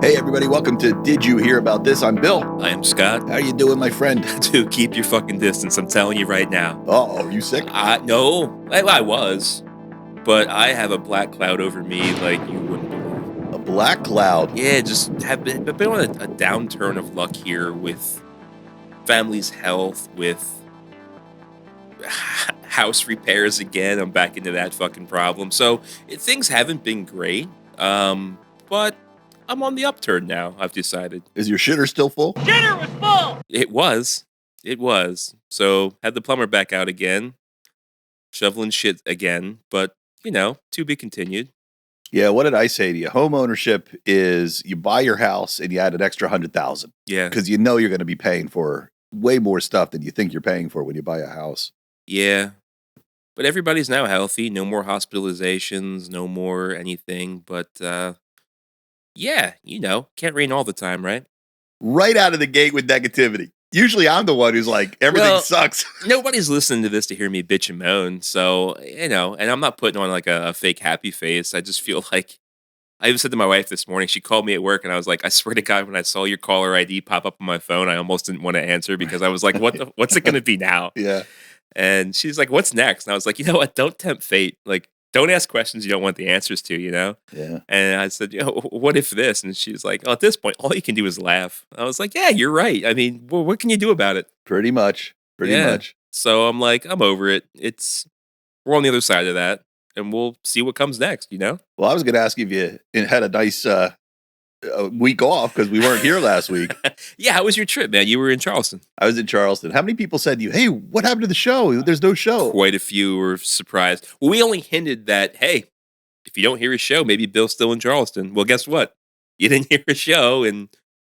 Hey everybody, welcome to Did You Hear About This? I'm Bill. I am Scott. How you doing, my friend? Dude, keep your fucking distance. I'm telling you right now. Oh, are you sick? No, I was, but I have a black cloud over me like you wouldn't believe. A black cloud? Yeah, just have been on a downturn of luck here with family's health, with house repairs again. I'm back into that fucking problem. So things haven't been great, but I'm on the upturn now, I've decided. Is your shitter still full? Shitter was full! It was. So had the plumber back out again, shoveling shit again, but, to be continued. Yeah, what did I say to you? Home ownership is you buy your house and you add an extra 100,000. Yeah. Because you know you're going to be paying for way more stuff than you think you're paying for when you buy a house. Yeah. But everybody's now healthy. No more hospitalizations, no more anything. But, yeah, can't rain all the time, right? Right out of the gate with negativity. Usually I'm the one who's like, everything sucks. Nobody's listening to this to hear me bitch and moan. So, and I'm not putting on like a fake happy face. I just feel like, I even said to my wife this morning, she called me at work and I was like, I swear to God, when I saw your caller ID pop up on my phone, I almost didn't want to answer because I was like, what's it going to be now? Yeah. And she's like, what's next? And I was like, you know what? Don't tempt fate. Like, don't ask questions you don't want the answers to, Yeah. And I said, what if this? And she's like, at this point, all you can do is laugh. I was like, yeah, you're right. I mean, what can you do about it? Pretty much. So I'm like, I'm over it. We're on the other side of that, and we'll see what comes next, Well, I was going to ask if you had a nice week off because we weren't here last week. Yeah, how was your trip, man? You were in Charleston. I was in Charleston. How many people said to you, hey, what happened to the show? There's no show. Quite a few were surprised. Well, we only hinted that, hey, if you don't hear a show, maybe Bill's still in Charleston. Well, guess what? You didn't hear a show, and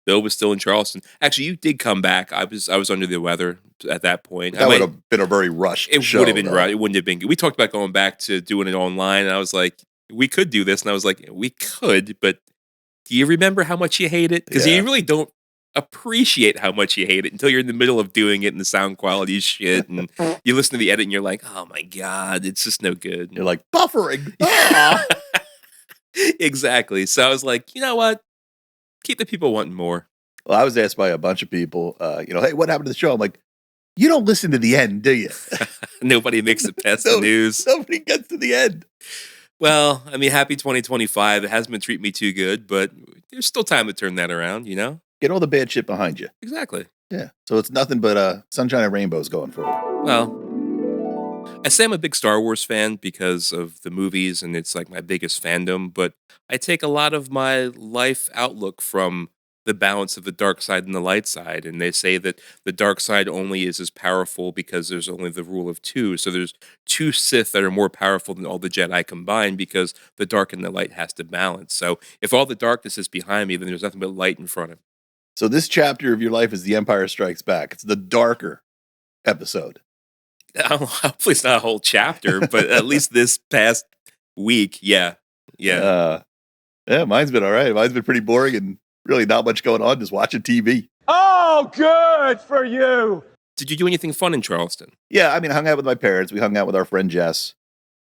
Bill was still in Charleston. Actually, you did come back. I was under the weather at that point. That would have been a very rushed show. It would have been rushed. It wouldn't have been good. We talked about going back to doing it online, and I was like, we could do this. And I was like, we could, but do you remember how much you hate it? Because you really don't appreciate how much you hate it until you're in the middle of doing it and the sound quality is shit. And you listen to the edit and you're like, oh my God, it's just no good. You're like, buffering. Exactly. So I was like, you know what? Keep the people wanting more. Well, I was asked by a bunch of people, hey, what happened to the show? I'm like, you don't listen to the end, do you? Nobody makes it past the news. Nobody gets to the end. Well, I mean, happy 2025. It hasn't been treating me too good, but there's still time to turn that around, Get all the bad shit behind you. Exactly. Yeah. So it's nothing but sunshine and rainbows going forward. Well, I say I'm a big Star Wars fan because of the movies, and it's like my biggest fandom, but I take a lot of my life outlook from the balance of the dark side and the light side. And they say that the dark side only is as powerful because there's only the rule of two. So there's two Sith that are more powerful than all the Jedi combined because the dark and the light has to balance. So if all the darkness is behind me, then there's nothing but light in front of me. So this chapter of your life is The Empire Strikes Back. It's the darker episode. Hopefully it's not a whole chapter, but at least this past week, yeah. Yeah, mine's been all right. Mine's been pretty boring and really not much going on, just watching TV. Oh, good for you. Did you do anything fun in Charleston? Yeah, I mean, I hung out with my parents. We hung out with our friend Jess.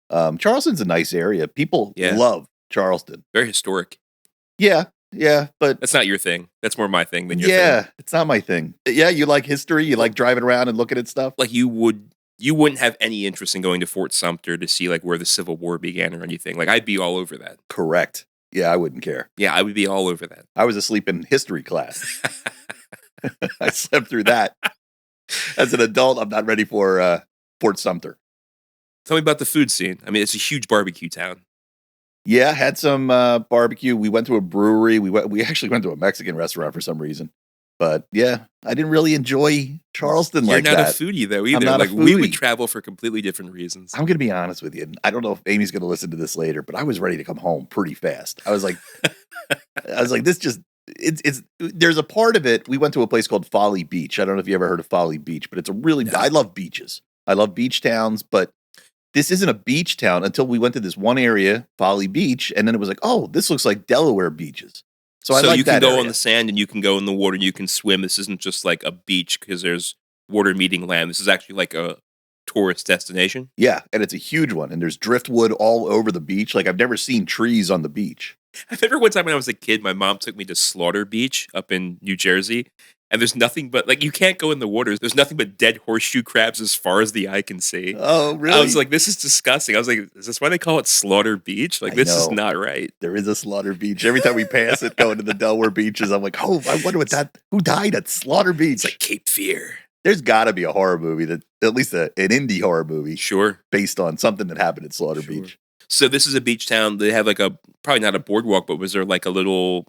Charleston's a nice area. People love Charleston. Very historic. Yeah, but... That's not your thing. That's more my thing than your thing. Yeah, it's not my thing. Yeah, you like history? You like driving around and looking at stuff? Like you wouldn't have any interest in going to Fort Sumter to see like where the Civil War began or anything. Like I'd be all over that. Correct. Yeah, I wouldn't care. Yeah, I would be all over that. I was asleep in history class. I slept through that. As an adult, I'm not ready for Fort Sumter. Tell me about the food scene. I mean, it's a huge barbecue town. Yeah, had some barbecue. We went to a brewery. We actually went to a Mexican restaurant for some reason. But yeah, I didn't really enjoy Charleston like that. You're not a foodie though either. I'm not like a foodie. We would travel for completely different reasons. I'm going to be honest with you. I don't know if Amy's going to listen to this later, but I was ready to come home pretty fast. I was like, this just, it's, there's a part of it. We went to a place called Folly Beach. I don't know if you ever heard of Folly Beach, but it's I love beaches. I love beach towns, but this isn't a beach town until we went to this one area, Folly Beach. And then it was like, oh, this looks like Delaware beaches. So I like you can that go area. on the sand and you can go in the water and you can swim. This isn't just like a beach because there's water meeting land. This is actually like a tourist destination. Yeah, and it's a huge one. And there's driftwood all over the beach. Like I've never seen trees on the beach. I remember one time when I was a kid, my mom took me to Slaughter Beach up in New Jersey, and there's nothing but like you can't go in the water. There's nothing but dead horseshoe crabs as far as the eye can see. Oh, I was really? like, this is disgusting. I was like, is this why they call it Slaughter Beach? Like, I this is know. not right. There is a Slaughter Beach. Every time we pass it going to the Delaware beaches, I'm like, oh, I wonder who died at Slaughter Beach. It's like Cape Fear. There's got to be a horror movie that, at least an indie horror movie, Sure. based on something that happened at Slaughter Sure. Beach. So this is a beach town. They have like probably not a boardwalk, but was there like a little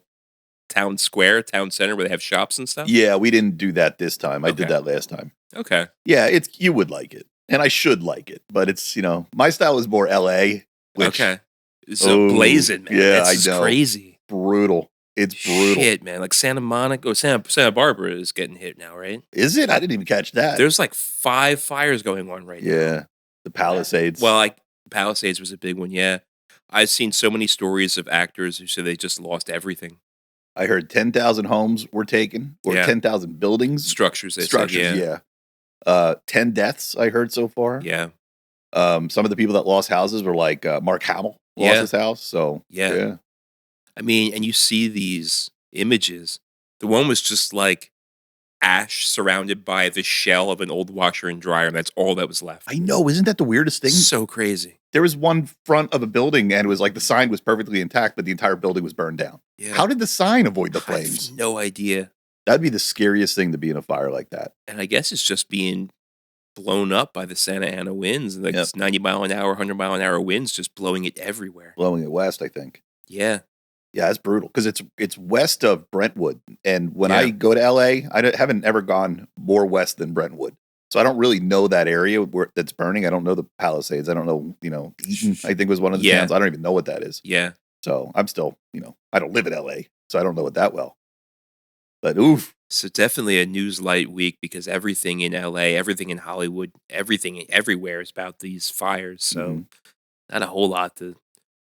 town square, town center where they have shops and stuff? Yeah, we didn't do that this time. I Okay. did that last time. Okay. Yeah, you would like it, and I should like it, but it's my style is more L.A. Which, Okay. So blazing, man. yeah, That's I just know. crazy. brutal. It's brutal. Shit, man. Like Santa Monica, Santa Barbara is getting hit now, right? Is it? I didn't even catch that. There's like 5 fires going on right now. Yeah, the Palisades. Well, like Palisades was a big one. Yeah. I've seen so many stories of actors who said they just lost everything. I heard 10,000 homes were taken, or Yeah. 10,000 buildings. Structures, they Structures, said, yeah. 10 deaths I heard so far. Yeah. Some of the people that lost houses were like Mark Hamill lost Yeah. his house. So Yeah. I mean, and you see these images. The one was just like ash surrounded by the shell of an old washer and dryer, and that's all that was left. I know. Isn't that the weirdest thing? So crazy. There was one front of a building, and it was like the sign was perfectly intact, but the entire building was burned down. Yeah. How did the sign avoid the I flames? have no idea. That'd be the scariest thing to be in a fire like that. And I guess it's just being blown up by the Santa Ana winds. Like Yep. it's 90 mile an hour, 100 mile an hour winds just blowing it everywhere. Blowing it west, I think. Yeah. Yeah, it's brutal because it's west of Brentwood, and when Yeah. I go to LA, haven't ever gone more west than Brentwood, so I don't really know that area where that's burning. I don't know the Palisades. I don't know, Eaton. I think was one of the Yeah. towns. I don't even know what that is. Yeah. So I'm still, I don't live in LA, so I don't know it that well. But oof, So definitely a news light week because everything in LA, everything in Hollywood, everything everywhere is about these fires. So Mhm. not a whole lot to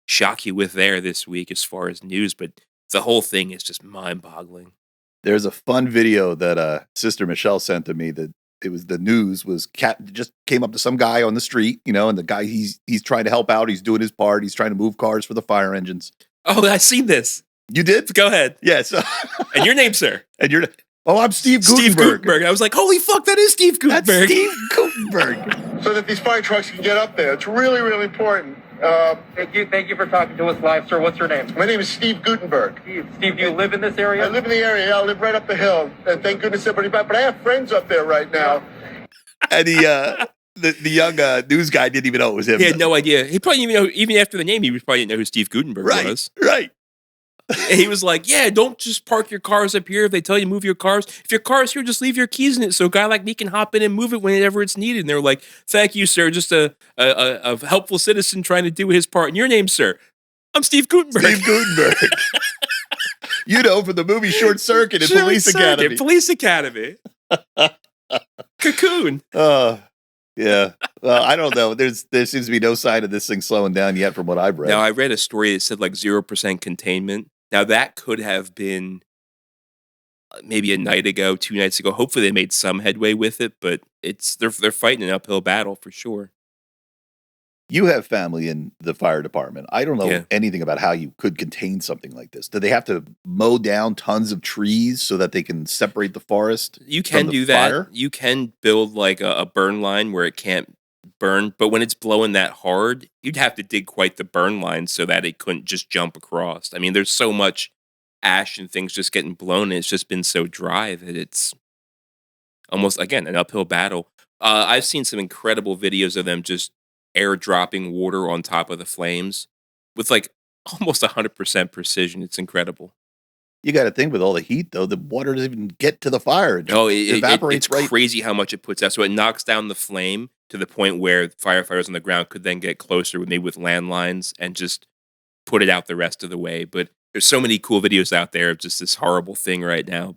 shock you with there this week as far as news, but the whole thing is just mind boggling. there's a fun video that Sister Michelle sent to me that it was the news was just came up to some guy on the street, and the guy he's trying to help out. He's doing his part. He's trying to move cars for the fire engines. Oh, I seen this. You did? Go ahead. Yes. And your name, sir? And you're, I'm Steve Steve Gutenberg. Gutenberg. I was like, holy fuck, that is Steve That's Gutenberg. Steve Gutenberg. so that these fire trucks can get up there. It's really, really important. Thank you for talking to us live, sir. What's your name? My name is Steve Gutenberg. Steve, do you live in this area? I live in the area. Yeah, I live right up the hill. And thank goodness everybody back. But I have friends up there right now. And the young news guy didn't even know it was him. He had no idea. He probably didn't even know, even after the name, he probably didn't know who Steve Gutenberg was. Right. And he was like, yeah, don't just park your cars up here if they tell you to move your cars. If your car's here, just leave your keys in it so a guy like me can hop in and move it whenever it's needed. And they were like, thank you, sir. Just a helpful citizen trying to do his part. And your name, sir? I'm Steve Gutenberg. Steve Gutenberg. From the movie Short Circuit and Police Academy. Police Academy. Cocoon. Yeah. Well, I don't know. There seems to be no sign of this thing slowing down yet from what I've read. Now, I read a story that said like 0% containment. Now, that could have been maybe a night ago, 2 nights ago. Hopefully, they made some headway with it, but they're fighting an uphill battle for sure. You have family in the fire department. I don't know Yeah. anything about how you could contain something like this. Do they have to mow down tons of trees so that they can separate the forest? You can the do that. fire? You can build like a burn line where it can't burn, but when it's blowing that hard, you'd have to dig quite the burn line so that it couldn't just jump across. I mean, there's so much ash and things just getting blown, and it's just been so dry that it's almost, again, an uphill battle. I've seen some incredible videos of them just airdropping water on top of the flames with like almost 100% precision. It's incredible. You got to think with all the heat, though, the water doesn't even get to the fire. It Oh, evaporates it's right. crazy how much it puts out. So it knocks down the flame to the point where firefighters on the ground could then get closer maybe with landlines and just put it out the rest of the way. But there's so many cool videos out there of just this horrible thing right now.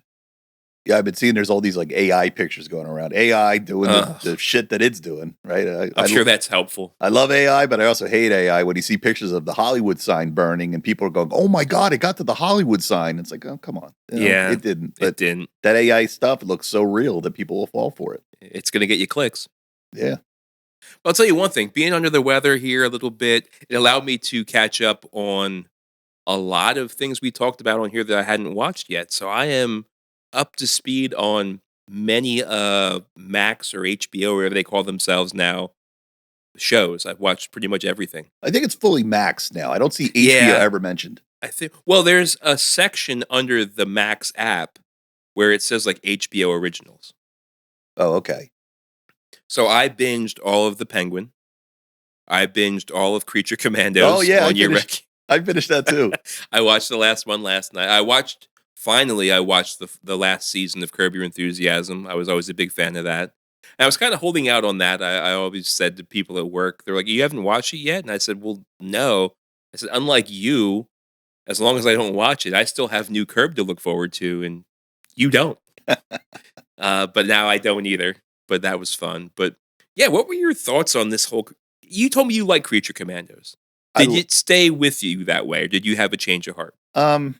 Yeah, I've been seeing there's all these like AI pictures going around. AI doing Ugh. the shit that it's doing, right? I'm sure that's helpful. I love AI, but I also hate AI when you see pictures of the Hollywood sign burning and people are going, oh my God, it got to the Hollywood sign. It's like, oh, come on. Yeah, It didn't. It But didn't. that AI stuff looks so real that people will fall for it. It's going to get you clicks. Yeah. Well, I'll tell you one thing. Being under the weather here a little bit, it allowed me to catch up on a lot of things we talked about on here that I hadn't watched yet. So I am up to speed on many Max or HBO, whatever they call themselves now, shows. I've watched pretty much everything. I think it's fully Max now. I don't see HBO Yeah. ever mentioned. I think there's a section under the Max app where it says like HBO originals. Oh, okay. So I binged all of The Penguin. I binged all of Creature Commandos. Oh, yeah, on I finished that too. I watched the last one last night. I watched the last season of Curb Your Enthusiasm. I was always a big fan of that. And I was kind of holding out on that. I always said to people at work, they're like, "You haven't watched it yet?" And I said, "Well, no." I said, "Unlike you, as long as I don't watch it, I still have new Curb to look forward to, and you don't." But now I don't either. But that was fun. But yeah, what were your thoughts on this whole? You told me you like Creature Commandos. Did it stay with you that way, or did you have a change of heart? I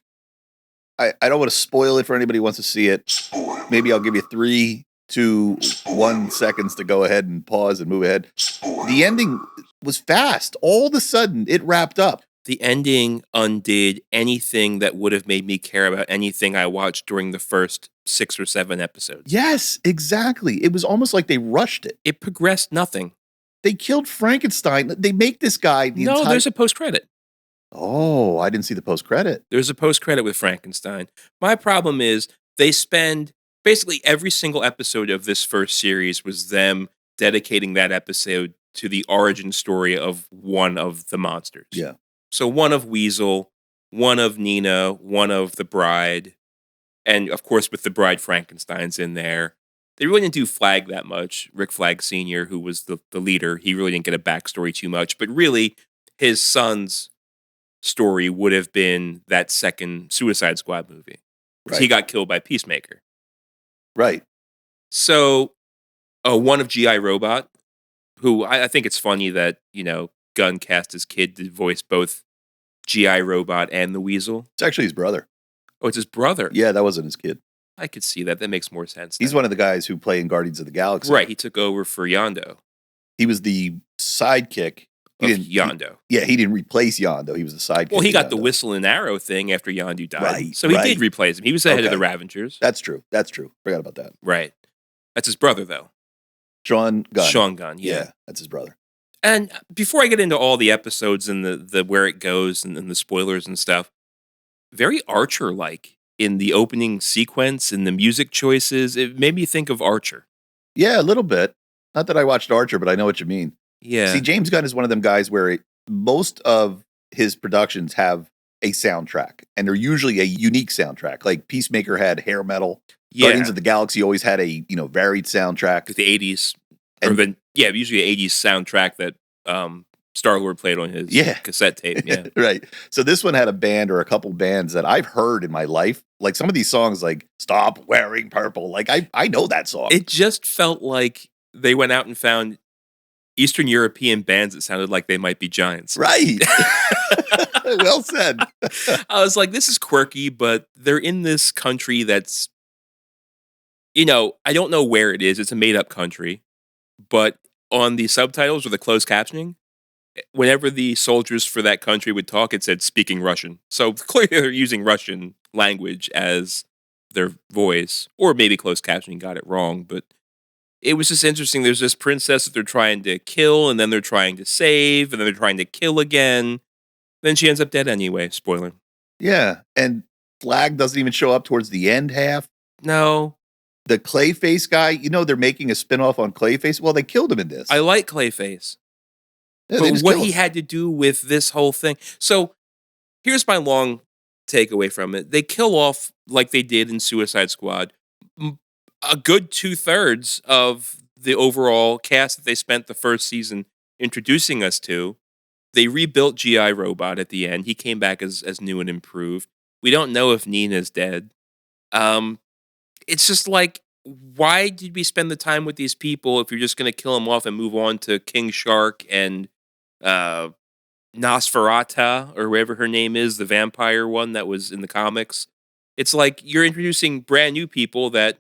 don't want to spoil it for anybody who wants to see it. Maybe I'll give you 3, 2, 1 seconds to go ahead and pause and move ahead. The ending was fast. All of a sudden, it wrapped up. The ending undid anything that would have made me care about anything I watched during the first 6 or 7 episodes. Yes, exactly. It was almost like they rushed it. It progressed nothing. They killed Frankenstein. They make this guy there's a post-credit. Oh, I didn't see the post-credit. There's a post-credit with Frankenstein. My problem is they spend basically every single episode of this first series was them dedicating that episode to the origin story of one of the monsters. Yeah. So one of Weasel, one of Nina, one of the Bride, and of course with the Bride, Frankenstein's in there. They really didn't do Flag that much. Rick Flag Sr., who was the leader, he really didn't get a backstory too much. But really, his son's story would have been that second Suicide Squad movie. Because he got killed by Peacemaker. Right. So, one of G.I. Robot, who I think it's funny that, Gunn cast his kid to voice both G.I. Robot and the Weasel. It's actually his brother. Oh, it's his brother? Yeah, that wasn't his kid. I could see that. That makes more sense. He's one of the guys who play in Guardians of the Galaxy. Right, he took over for Yondo. He was the sidekick. Of Yondo. He didn't replace Yondo. He was the sidekick. Well, he got the whistle and arrow thing after Yondu died. Right, so he did replace him. He was the head of the Ravengers. That's true. Forgot about that. Right. That's his brother, though. Sean Gunn. Yeah. That's his brother. And before I get into all the episodes and the where it goes and the spoilers and stuff, very Archer-like in the opening sequence and the music choices. It made me think of Archer. Yeah, a little bit. Not that I watched Archer, but I know what you mean. Yeah. See, James Gunn is one of them guys where most of his productions have a soundtrack, and they're usually a unique soundtrack. Like Peacemaker had hair metal. Yeah. Guardians of the Galaxy always had a varied soundtrack. The 80s. Usually an 80s soundtrack that Star-Lord played on his cassette tape. Yeah. Right. So this one had a band or a couple bands that I've heard in my life. Like some of these songs, like Stop Wearing Purple. Like I know that song. It just felt like they went out and found Eastern European bands that sounded like they might be giants. Right. Well said. I was like, this is quirky, but they're in this country that's, I don't know where it is. It's a made-up country. But on the subtitles or the closed captioning, whenever the soldiers for that country would talk, it said speaking Russian. So clearly they're using Russian language as their voice. Or maybe closed captioning got it wrong, but it was just interesting. There's this princess that they're trying to kill, and then they're trying to save, and then they're trying to kill again. Then she ends up dead anyway. Spoiler. Yeah, and Flag doesn't even show up towards the end half. No. The Clayface guy, they're making a spinoff on Clayface. Well, they killed him in this. I like Clayface. Yeah, but what he had to do with this whole thing. So here's my long takeaway from it. They kill off, like they did in Suicide Squad, a good 2/3 of the overall cast that they spent the first season introducing us to. They rebuilt G.I. Robot at the end. He came back as new and improved. We don't know if Nina's dead. It's just like, why did we spend the time with these people if you're just going to kill them off and move on to King Shark and Nosferatu, or whatever her name is, the vampire one that was in the comics? It's like you're introducing brand new people that,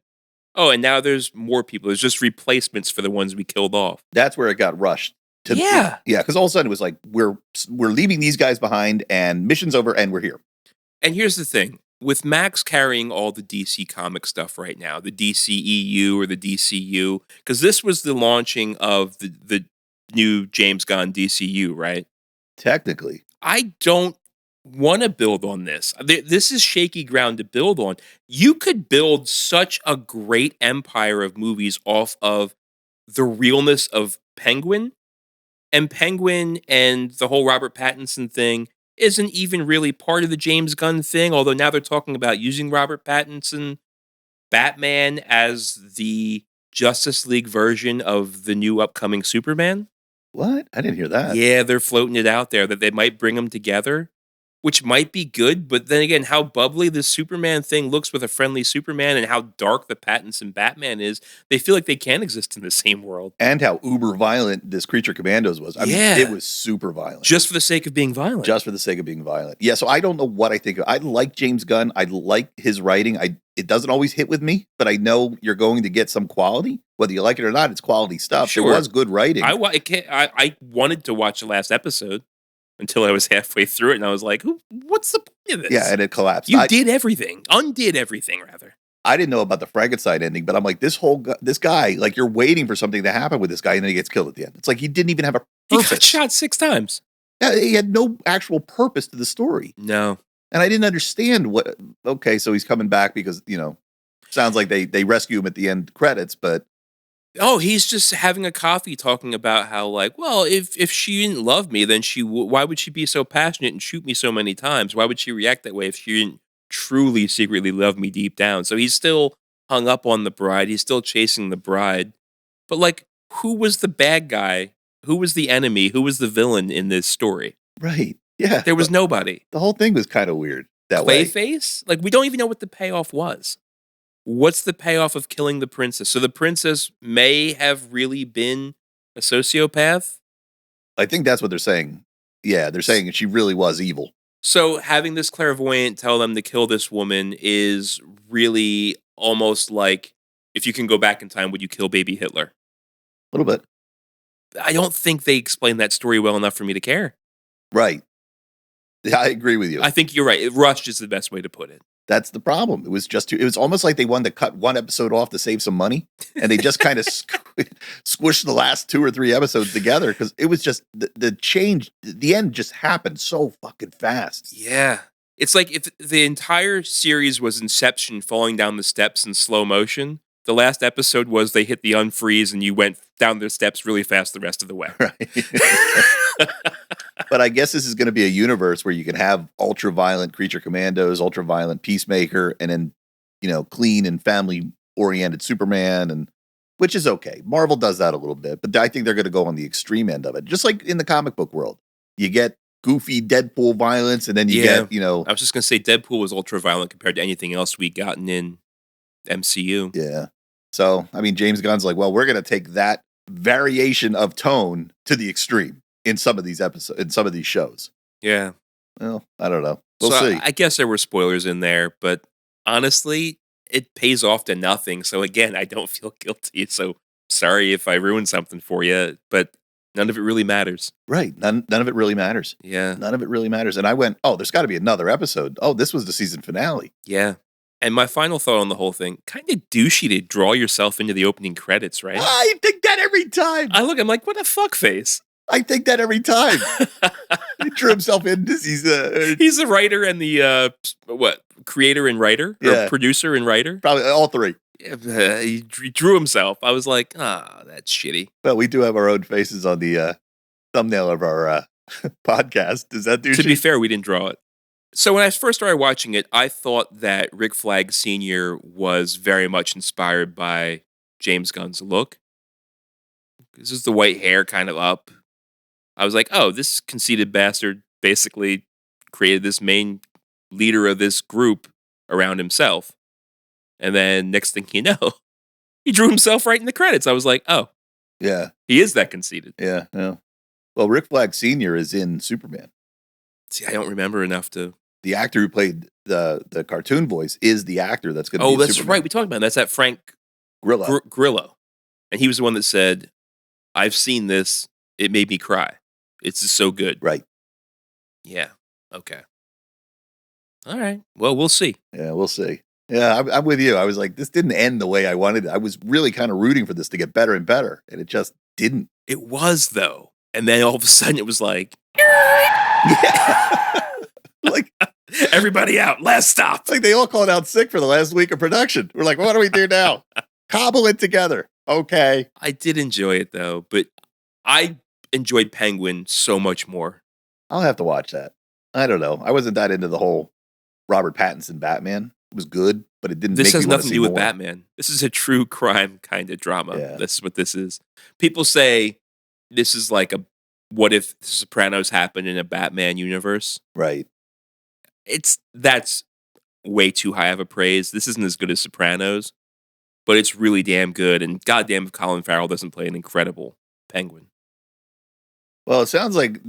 and now there's more people. There's just replacements for the ones we killed off. That's where it got rushed. Yeah. Yeah, because all of a sudden it was like, we're leaving these guys behind and mission's over and we're here. And here's the thing. With Max carrying all the DC comic stuff right now, the DCEU or the DCU, because this was the launching of the new James Gunn DCU, right? Technically. I don't want to build on this. This is shaky ground to build on. You could build such a great empire of movies off of the realness of Penguin. And Penguin and the whole Robert Pattinson thing isn't even really part of the James Gunn thing, although now they're talking about using Robert Pattinson Batman as the Justice League version of the new upcoming Superman. What? I didn't hear that. Yeah, they're floating it out there that they might bring them together, which might be good. But then again, how bubbly this Superman thing looks with a friendly Superman and how dark the Pattinson Batman is, they feel like they can exist in the same world. And how uber violent this Creature Commandos was. I mean, it was super violent. Just for the sake of being violent. Just for the sake of being violent. Yeah, so I don't know what I think of. I like James Gunn. I like his writing. It doesn't always hit with me, but I know you're going to get some quality. Whether you like it or not, it's quality stuff. Sure. It was good writing. I wanted to watch the last episode until I was halfway through it, and I was like, what's the point of this? Yeah, and it collapsed. Did everything. Undid everything, rather. I didn't know about the Frankenstein ending, but I'm like, this guy, like, you're waiting for something to happen with this guy, and then he gets killed at the end. It's like he didn't even have a purpose. He got shot 6 times. Yeah, he had no actual purpose to the story. No. And I didn't understand what, okay, so he's coming back because, sounds like they rescue him at the end credits, but. Oh, he's just having a coffee talking about how, like, well, if she didn't love me, then why would she be so passionate and shoot me so many times? Why would she react that way if she didn't truly secretly love me deep down? So he's still hung up on the bride. He's still chasing the bride. But, like, who was the bad guy? Who was the enemy? Who was the villain in this story? Right. Yeah. There was nobody. The whole thing was kind of weird that way. Clayface? Like, we don't even know what the payoff was. What's the payoff of killing the princess? So the princess may have really been a sociopath? I think that's what they're saying. Yeah, they're saying she really was evil. So having this clairvoyant tell them to kill this woman is really almost like, if you can go back in time, would you kill baby Hitler? A little bit. I don't think they explained that story well enough for me to care. Right. Yeah, I agree with you. I think you're right. Rushed is the best way to put it. That's the problem. It was almost like they wanted to cut one episode off to save some money, and they just kind of squished the last 2 or 3 episodes together because it was just the change. The end just happened so fucking fast. Yeah. It's like if the entire series was Inception falling down the steps in slow motion, the last episode was they hit the unfreeze and you went down the steps really fast the rest of the way. Right. But I guess this is going to be a universe where you can have ultra violent Creature Commandos, ultra violent Peacemaker, and then, clean and family oriented Superman, and which is okay. Marvel does that a little bit, but I think they're going to go on the extreme end of it. Just like in the comic book world, you get goofy Deadpool violence, and then you get. I was just going to say Deadpool was ultra violent compared to anything else we gotten in MCU. Yeah. So, I mean, James Gunn's like, well, we're going to take that variation of tone to the extreme in some of these episodes, in some of these shows. Yeah. Well, I don't know. We'll so see. I guess there were spoilers in there, but honestly, it pays off to nothing. So again, I don't feel guilty. So sorry if I ruined something for you, but none of it really matters. Right. None of it really matters. Yeah. None of it really matters. And I went, oh, there's got to be another episode. Oh, this was the season finale. Yeah. And my final thought on the whole thing, kind of douchey to draw yourself into the opening credits, right? I think that every time. I'm like, what a fuck face. I think that every time. He drew himself in because he's a writer and the creator and writer or producer and writer. Probably all 3. Yeah, he drew himself. I was like, that's shitty. Well, we do have our own faces on the thumbnail of our podcast. Is that douchey? To be fair, we didn't draw it. So when I first started watching it, I thought that Rick Flag Sr. was very much inspired by James Gunn's look. This is the white hair kind of up. I was like, oh, this conceited bastard basically created this main leader of this group around himself. And then next thing you know, he drew himself right in the credits. I was like, oh. Yeah. He is that conceited. Yeah. Well, Rick Flag Sr. is in Superman. See, I don't remember enough to... The actor who played the cartoon voice is the actor that's going to be that's Superman. right. We talked about it. That's that Frank Grillo. Grillo. And he was the one that said, I've seen this. It made me cry. It's just so good. Right. Yeah. Okay. All right. Well, we'll see. Yeah, we'll see. Yeah, I'm with you. I was like, this didn't end the way I wanted it. I was really kind of rooting for this to get better and better, and it just didn't. It was, though. And then all of a sudden it was like, Yeah. Like, everybody out. Last stop. it's like they all called out sick for the last week of production. We're like, what do we do now? Cobble it together. Okay. I did enjoy it, though, but I enjoyed Penguin so much more. I'll have to watch that. I don't know. I wasn't that into the whole Robert Pattinson Batman. It was good, but it didn't This make has me want nothing to to do with more. Batman. This is a true crime kind of drama. Yeah. This is what this is. People say this is like a what if The Sopranos happened in a Batman universe? Right. That's way too high of a praise. This isn't as good as Sopranos, but it's really damn good. And goddamn if Colin Farrell doesn't play an incredible Penguin. Well, it sounds like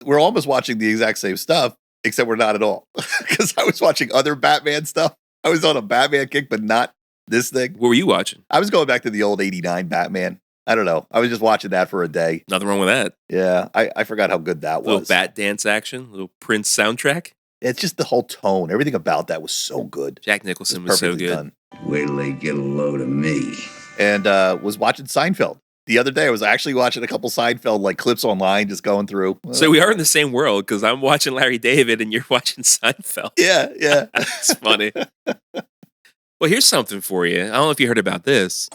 we're almost watching the exact same stuff, except we're not at all. Because I was watching other Batman stuff. I was on a Batman kick, but not this thing. What were you watching? I was going back to the old 89 Batman. I don't know. I was just watching that for a day. Nothing wrong with that. Yeah, I forgot how good that Little was. bat dance action, little Prince soundtrack. It's just the whole tone. Everything about that was so good. Jack It Nicholson was so perfectly good. done. Wait till they get a load of me. And was watching Seinfeld. The other day, I was actually watching a couple Seinfeld like clips online, just going through. So we are in the same world because I'm watching Larry David and you're watching Seinfeld. Yeah. It's funny. Well, here's something for you. I don't know if you heard about this.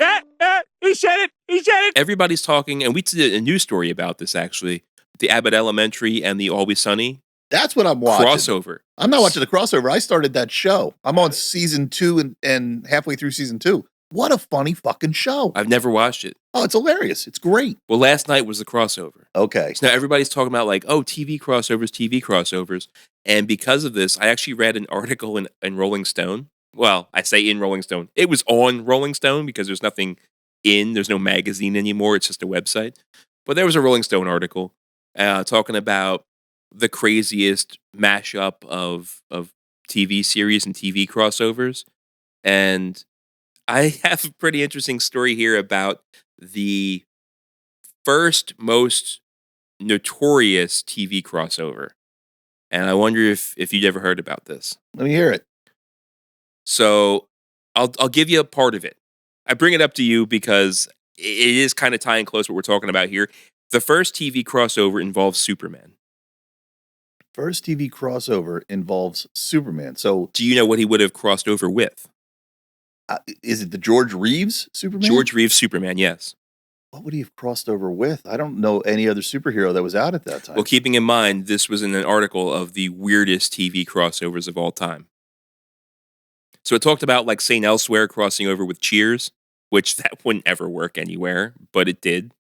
He said it. He said it. Everybody's talking, and we did a news story about this actually. The Abbott Elementary and the Always Sunny That's what I'm watching. crossover. I'm not watching the crossover. I started that show. I'm on season 2 and halfway through season 2. What a funny fucking show. I've never watched it. Oh, it's hilarious. It's great. Well, last night was the crossover. Okay. So now everybody's talking about like, oh, TV crossovers. And because of this, I actually read an article in Rolling Stone. Well, I say in Rolling Stone. It was on Rolling Stone because there's no magazine anymore. It's just a website. But there was a Rolling Stone article talking about the craziest mashup of TV series and TV crossovers. And I have a pretty interesting story here about the first most notorious TV crossover. And I wonder if you'd ever heard about this. Let me hear it. So I'll give you a part of it. I bring it up to you because it is kind of tying close what we're talking about here. The first TV crossover involves Superman. First TV crossover involves Superman. So Do you know what he would have crossed over with? is it the George Reeves Superman? George Reeves Superman, yes. What would he have crossed over with? I don't know any other superhero that was out at that time. Well, keeping in mind, this was in an article of the weirdest TV crossovers of all time. So it talked about like St. Elsewhere crossing over with Cheers, which that wouldn't ever work anywhere, but it did.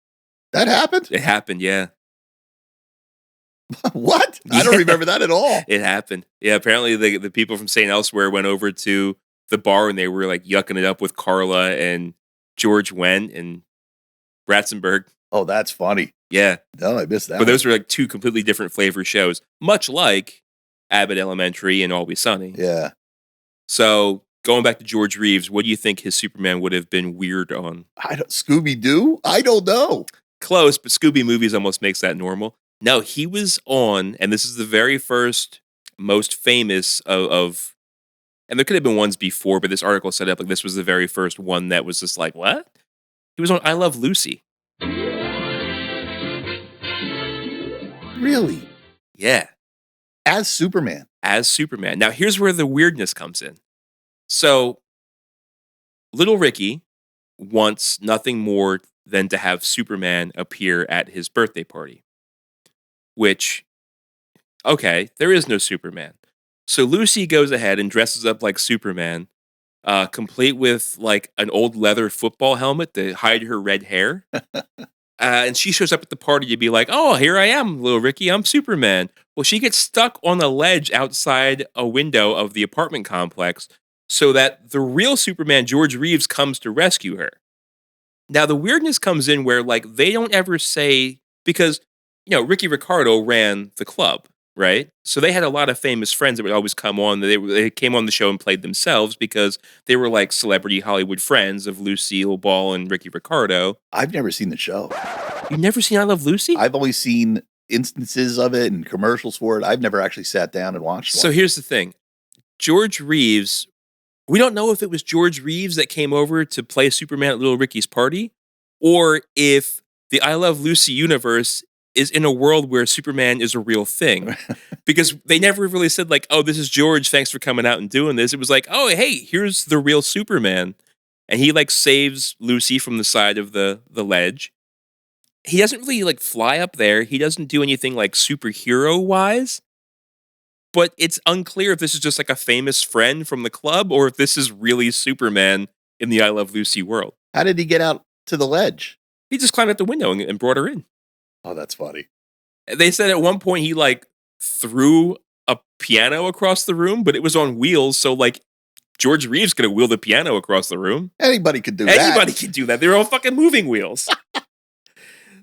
That happened? It happened, yeah. What? I don't Yeah. remember that at all. It happened. Yeah, apparently the people from St. Elsewhere went over to the bar and they were like yucking it up with Carla and George Wendt and Ratzenberg. Oh, that's funny. Yeah. No, I missed that. But one. those were like two completely different flavor shows, much like Abbott Elementary and Always Sunny. Yeah. So going back to George Reeves, what do you think his Superman would have been weird on? Scooby Doo? I don't know. Close, but Scooby Movies almost makes that normal. No, he was on, and this is the very first, most famous of and there could have been ones before, but this article set up like this was the very first one that was just like, what? He was on I Love Lucy. Really? Yeah. As Superman. As Superman. Now, here's where the weirdness comes in. So, little Ricky wants nothing more than to have Superman appear at his birthday party. Which, okay, there is no Superman. So Lucy goes ahead and dresses up like Superman, complete with like an old leather football helmet to hide her red hair. And she shows up at the party to be like, oh, here I am, little Ricky, I'm Superman. Well, she gets stuck on a ledge outside a window of the apartment complex so that the real Superman, George Reeves, comes to rescue her. Now, the weirdness comes in where like they don't ever say, because, Ricky Ricardo ran the club. right? So they had a lot of famous friends that would always come on. They came on the show and played themselves because they were like celebrity Hollywood friends of Lucille Ball and Ricky Ricardo. I've never seen the show. You've never seen I Love Lucy? I've only seen instances of it and commercials for it. I've never actually sat down and watched So one. here's the thing. George Reeves, we don't know if it was George Reeves that came over to play Superman at Little Ricky's party, or if the I Love Lucy universe is in a world where Superman is a real thing. Because they never really said like, oh, this is George, thanks for coming out and doing this. It was like, oh, hey, here's the real Superman. And he like saves Lucy from the side of the ledge. He doesn't really like fly up there. He doesn't do anything like superhero wise. But it's unclear if this is just like a famous friend from the club or if this is really Superman in the I Love Lucy world. How did he get out to the ledge? He just climbed out the window and brought her in. Oh, that's funny. They said at one point he like threw a piano across the room, but it was on wheels. So like George Reeves could have wheeled the piano across the room. Anybody could do that. Anybody could do that. They're all fucking moving wheels.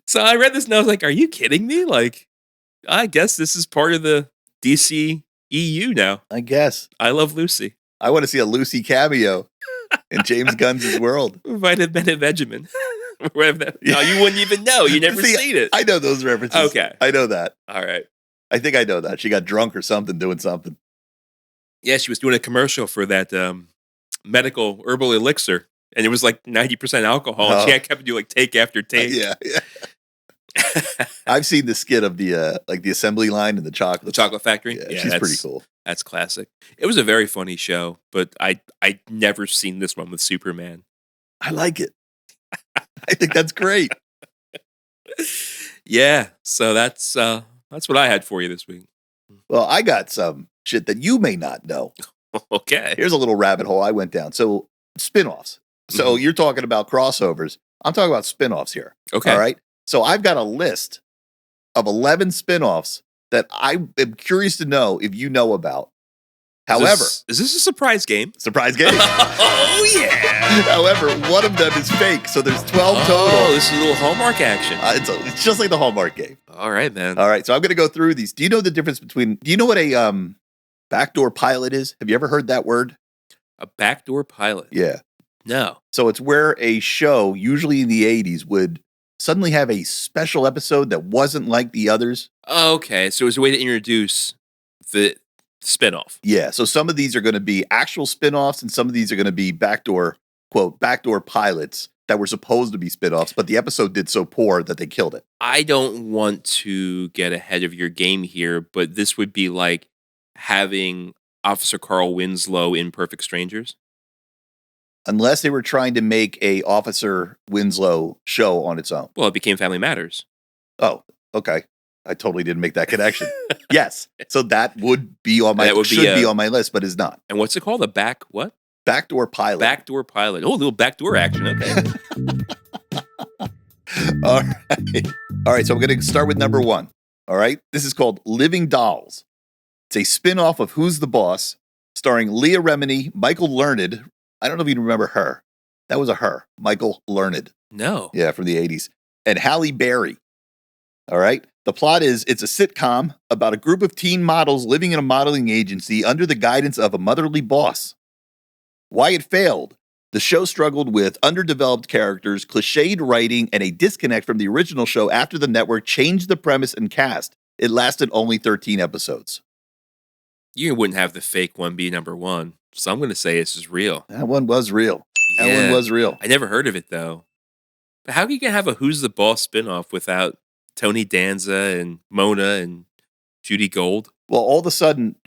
So I read this and I was like, are you kidding me? Like, I guess this is part of the DC EU now. I guess. I Love Lucy. I want to see a Lucy cameo in James Gunn's world. Might have been a Benjamin. No, you wouldn't even know. You never See, seen it. I know those references. Okay. I know that. All right. I think I know that. She got drunk or something doing something. Yeah, she was doing a commercial for that medical herbal elixir, and it was like 90% alcohol. And she had kept doing like take after take. Yeah. I've seen the skit of the like the assembly line in the chocolate factory. Yeah, she's pretty cool. That's classic. It was a very funny show, but I'd never seen this one with Superman. I like it. I think that's great. Yeah, so that's what I had for you this week. Well, I got some shit that you may not know. Okay. Here's a little rabbit hole I went down. So spinoffs. So you're talking about crossovers. I'm talking about spinoffs here. Okay. All right. So I've got a list of 11 spinoffs that I am curious to know if you know about. However, is this a surprise game? Surprise game. Oh, yeah. However, one of them is fake. So there's 12 total. Oh, this is a little Hallmark action. It's just like the Hallmark game. All right, man. All right. So I'm going to go through these. Do you know the difference between, do you know what a backdoor pilot is? Have you ever heard that word? A backdoor pilot? Yeah. No. So it's where a show, usually in the 80s, would suddenly have a special episode that wasn't like the others. Okay. So it's a way to introduce the spinoff. Yeah. So some of these are going to be actual spinoffs, and some of these are going to be backdoor pilots that were supposed to be spinoffs, but the episode did so poor that they killed it. I don't want to get ahead of your game here, but this would be like having Officer Carl Winslow in Perfect Strangers. Unless they were trying to make a Officer Winslow show on its own. Well, it became Family Matters. Oh, okay. I totally didn't make that connection. Yes. So that would be on my be on my list, but is not. And what's it called? What? Backdoor pilot. Backdoor pilot. Oh, a little backdoor action. Okay. All right. All right. So I'm going to start with number 1. All right. This is called Living Dolls. It's a spin-off of Who's the Boss, starring Leah Remini, Michael Learned. I don't know if you remember her. That was a her. Michael Learned. No. Yeah, from the 80s. And Halle Berry. All right. The plot is it's a sitcom about a group of teen models living in a modeling agency under the guidance of a motherly boss. Why it failed. The show struggled with underdeveloped characters, cliched writing, and a disconnect from the original show after the network changed the premise and cast. It lasted only 13 episodes. You wouldn't have the fake one be number 1. So I'm going to say this is real. That one was real. That one was real. I never heard of it, though. But how can you have a Who's the Boss spinoff without Tony Danza and Mona and Judy Gold? Well, all of a sudden,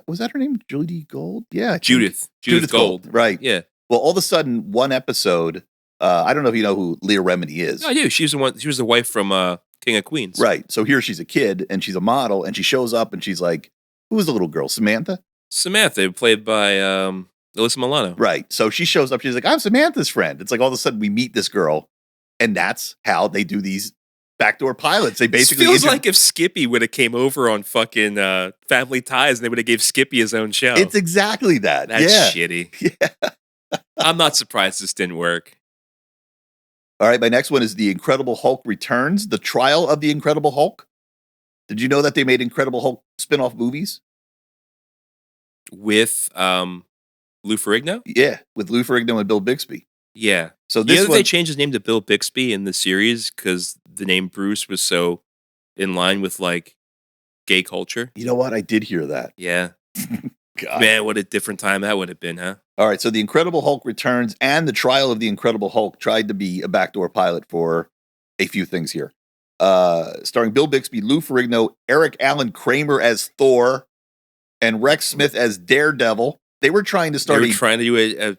was that her name? Judy Gold? Yeah. Judith Gold. Right. Yeah. Well, all of a sudden, one episode, I don't know if you know who Leah Remini is. No, I do. She was the wife from King of Queens. Right. So here she's a kid, and she's a model, and she shows up, and she's like, who was the little girl? Samantha, played by Alyssa Milano. Right. So she shows up. She's like, I'm Samantha's friend. It's like all of a sudden we meet this girl, and that's how they do these backdoor pilots. They basically it feels like if Skippy would have came over on fucking Family Ties, and they would have gave Skippy his own show. It's exactly that. That's shitty. Yeah. I'm not surprised this didn't work. All right. My next one is The Incredible Hulk Returns: The Trial of the Incredible Hulk. Did you know that they made Incredible Hulk spin-off movies? With Lou Ferrigno? Yeah, with Lou Ferrigno and Bill Bixby. Yeah. So You this know that one, they changed his name to Bill Bixby in the series because the name Bruce was so in line with like gay culture. you know what? I did hear that. Yeah. God. Man, what a different time that would have been, huh? All right, so The Incredible Hulk returns, and the trial of The Incredible Hulk tried to be a backdoor pilot for a few things here. Starring Bill Bixby, Lou Ferrigno, Eric Allen Kramer as Thor, and Rex Smith as Daredevil. They were trying to start They were trying to do a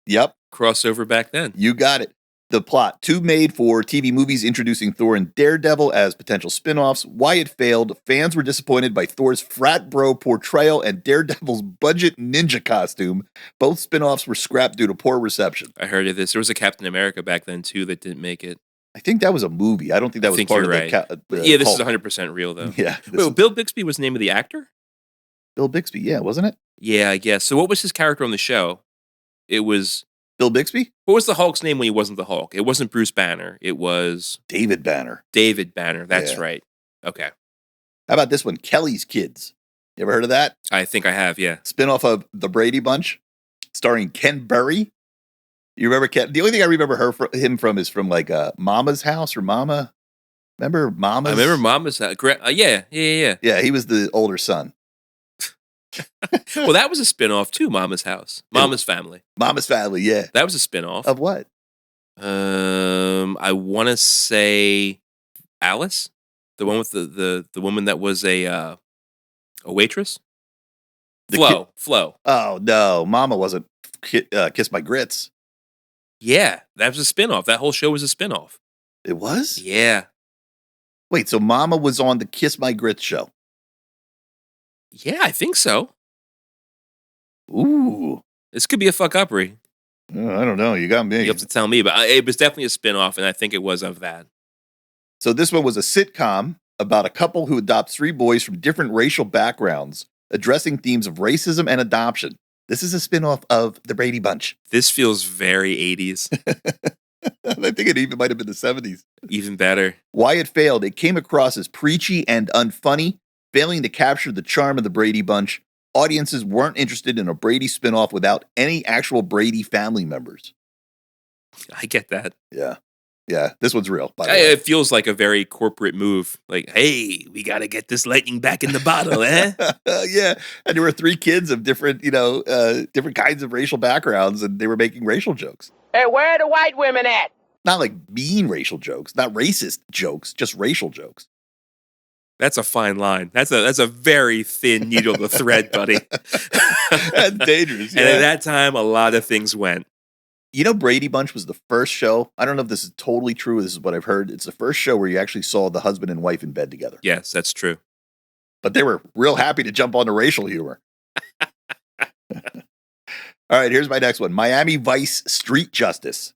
Yep, crossover back then. you got it. The plot, 2 made-for-TV movies introducing Thor and Daredevil as potential spin-offs. Why it failed, fans were disappointed by Thor's frat bro portrayal and Daredevil's budget ninja costume. Both spin-offs were scrapped due to poor reception. I heard of this. There was a Captain America back then, too, that didn't make it. I think that was a movie. I don't think that I was think part of you're the Yeah, this is Hulk. 100% real, though. Yeah. Wait, Bill Bixby was the name of the actor? Bill Bixby, yeah, wasn't it? Yeah, I guess. So what was his character on the show? It was... Bill Bixby? What was the Hulk's name when he wasn't the Hulk? It wasn't Bruce Banner. It was... David Banner. David Banner. That's Yeah. right. Okay. How about this one? Kelly's Kids. You ever heard of that? I think I have, yeah. Spin-off of The Brady Bunch, starring Ken Burry. You remember Ken? The only thing I remember him from is from like Mama's House or Mama. Remember Mama's? I remember Mama's... yeah. Yeah, he was the older son. Well, that was a spin-off, too, Mama's House. Mama's Family. Mama's Family, yeah. That was a spin-off. Of what? I want to say Alice? The one with the woman that was a waitress? Flo. Oh, no. Mama wasn't Kiss My Grits. Yeah, that was a spin-off. That whole show was a spin-off. It was? Yeah. Wait, so Mama was on the Kiss My Grits show. Yeah, I think so. Ooh. This could be a fuck-uppery. I don't know. You got me. You have to tell me, but it was definitely a spin-off, and I think it was of that. So this one was a sitcom about a couple who adopts 3 boys from different racial backgrounds, addressing themes of racism and adoption. This is a spin-off of The Brady Bunch. This feels very 80s. I think it even might have been the 70s. Even better. Why it failed, it came across as preachy and unfunny, failing to capture the charm of The Brady Bunch. Audiences weren't interested in a Brady spin-off without any actual Brady family members. I get that. Yeah. Yeah, this one's real, by the way. It feels like a very corporate move. Like, hey, we got to get this lightning back in the bottle, eh? Yeah, and there were 3 kids of different, different kinds of racial backgrounds, and they were making racial jokes. Hey, where are the white women at? Not like mean racial jokes, not racist jokes, just racial jokes. That's a fine line. That's a very thin needle to thread, buddy. That's dangerous. Yeah. And at that time, a lot of things went. You know, Brady Bunch was the first show. I don't know if this is totally true. This is what I've heard. It's the first show where you actually saw the husband and wife in bed together. Yes, that's true. But they were real happy to jump on the racial humor. All right, here's my next one. Miami Vice Street Justice.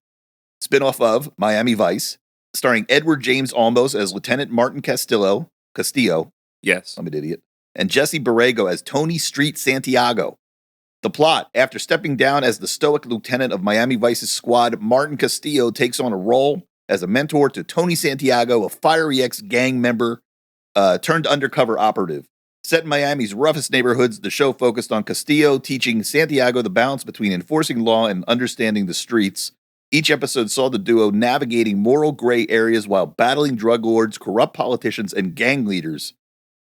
Spinoff of Miami Vice, starring Edward James Olmos as Lieutenant Martin Castillo. Yes. I'm an idiot. And Jesse Borrego as Tony Street Santiago. The plot, after stepping down as the stoic lieutenant of Miami Vice's squad, Martin Castillo takes on a role as a mentor to Tony Santiago, a fiery ex-gang member turned undercover operative. Set in Miami's roughest neighborhoods, the show focused on Castillo teaching Santiago the balance between enforcing law and understanding the streets. Each episode saw the duo navigating moral gray areas while battling drug lords, corrupt politicians, and gang leaders.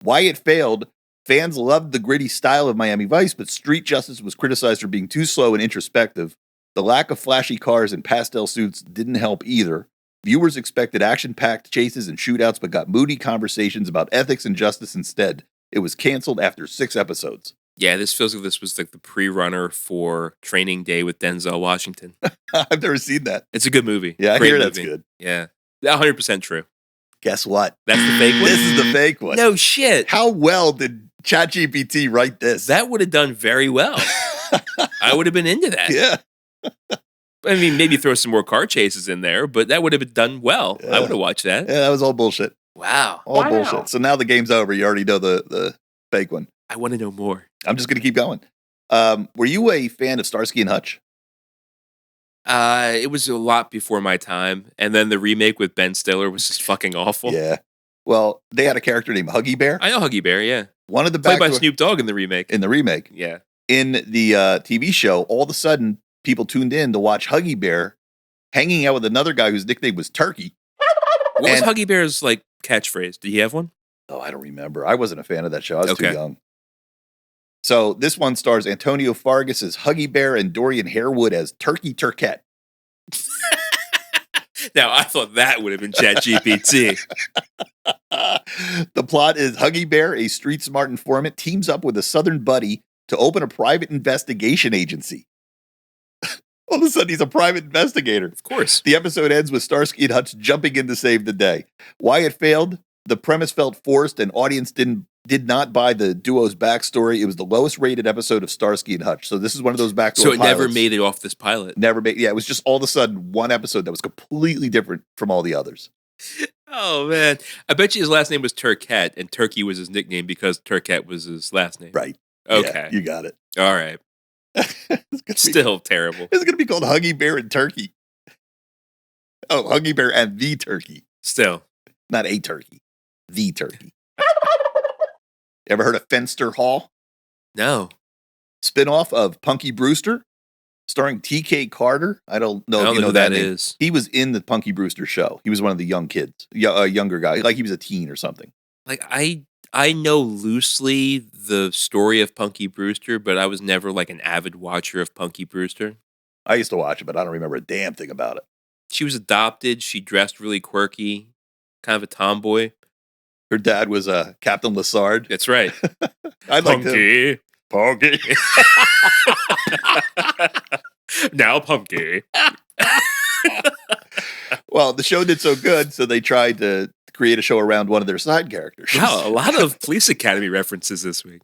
Why it failed, fans loved the gritty style of Miami Vice, but Street Justice was criticized for being too slow and introspective. The lack of flashy cars and pastel suits didn't help either. Viewers expected action-packed chases and shootouts, but got moody conversations about ethics and justice instead. It was canceled after 6 episodes. Yeah, this feels like this was like the pre-runner for Training Day with Denzel Washington. I've never seen that. It's a good movie. Yeah, I Great hear that's movie. good. Yeah. 100% true. Guess what? That's the fake one? This is the fake one. No shit. How well did ChatGPT write this? That would have done very well. I would have been into that. Yeah. I mean, maybe throw some more car chases in there, but that would have been done well. Yeah. I would have watched that. Yeah, that was all bullshit. Wow. All bullshit. So now the game's over. You already know the fake one. I want to know more. I'm just going to keep going. Were you a fan of Starsky and Hutch? It was a lot before my time, and then the remake with Ben Stiller was just fucking awful. Yeah. Well, they had a character named Huggy Bear. I know Huggy Bear, yeah. One of the Played by backdoor Snoop Dogg in the remake. in the remake. Yeah. In the TV show, all of a sudden, people tuned in to watch Huggy Bear hanging out with another guy whose nickname was Turkey. What was And- Huggy Bear's like catchphrase? Did he have one? Oh, I don't remember. I wasn't a fan of that show. I was too Okay. young. So this one stars Antonio Fargas as Huggy Bear and Dorian Harewood as Turkey Turkette. Now, I thought that would have been ChatGPT. The plot is Huggy Bear, a street smart informant, teams up with a Southern buddy to open a private investigation agency. All of a sudden, he's a private investigator. Of course. The episode ends with Starsky and Hutch jumping in to save the day. Why it failed? The premise felt forced, and audience did not buy the duo's backstory. It was the lowest rated episode of Starsky and Hutch. So this is one of those backdoor So it never pilots. made it off this pilot. Never made. Yeah, it was just all of a sudden one episode that was completely different from all the others. Oh, man. I bet you his last name was Turkette, and Turkey was his nickname because Turkette was his last name. Right. Okay. Yeah, you got it. All right. Still terrible. It's going to be called Huggy Bear and Turkey. Oh, Huggy Bear and the Turkey. Still. Not a turkey. The turkey. Ever heard of Fenster Hall? No. Spinoff of Punky Brewster, starring T.K. Carter. I don't know I if don't you know know who that that name. is. He was in the Punky Brewster show. He was one of the young kids, younger guy, like he was a teen or something. Like, I know loosely the story of Punky Brewster, but I was never like an avid watcher of Punky Brewster. I used to watch it, but I don't remember a damn thing about it. She was adopted. She dressed really quirky, kind of a tomboy. Her dad was Captain Lassard. That's right. I liked him. Punky. Punky. Now Punky. Well, the show did so good, so they tried to create a show around one of their side characters. Wow, a lot of Police Academy references this week.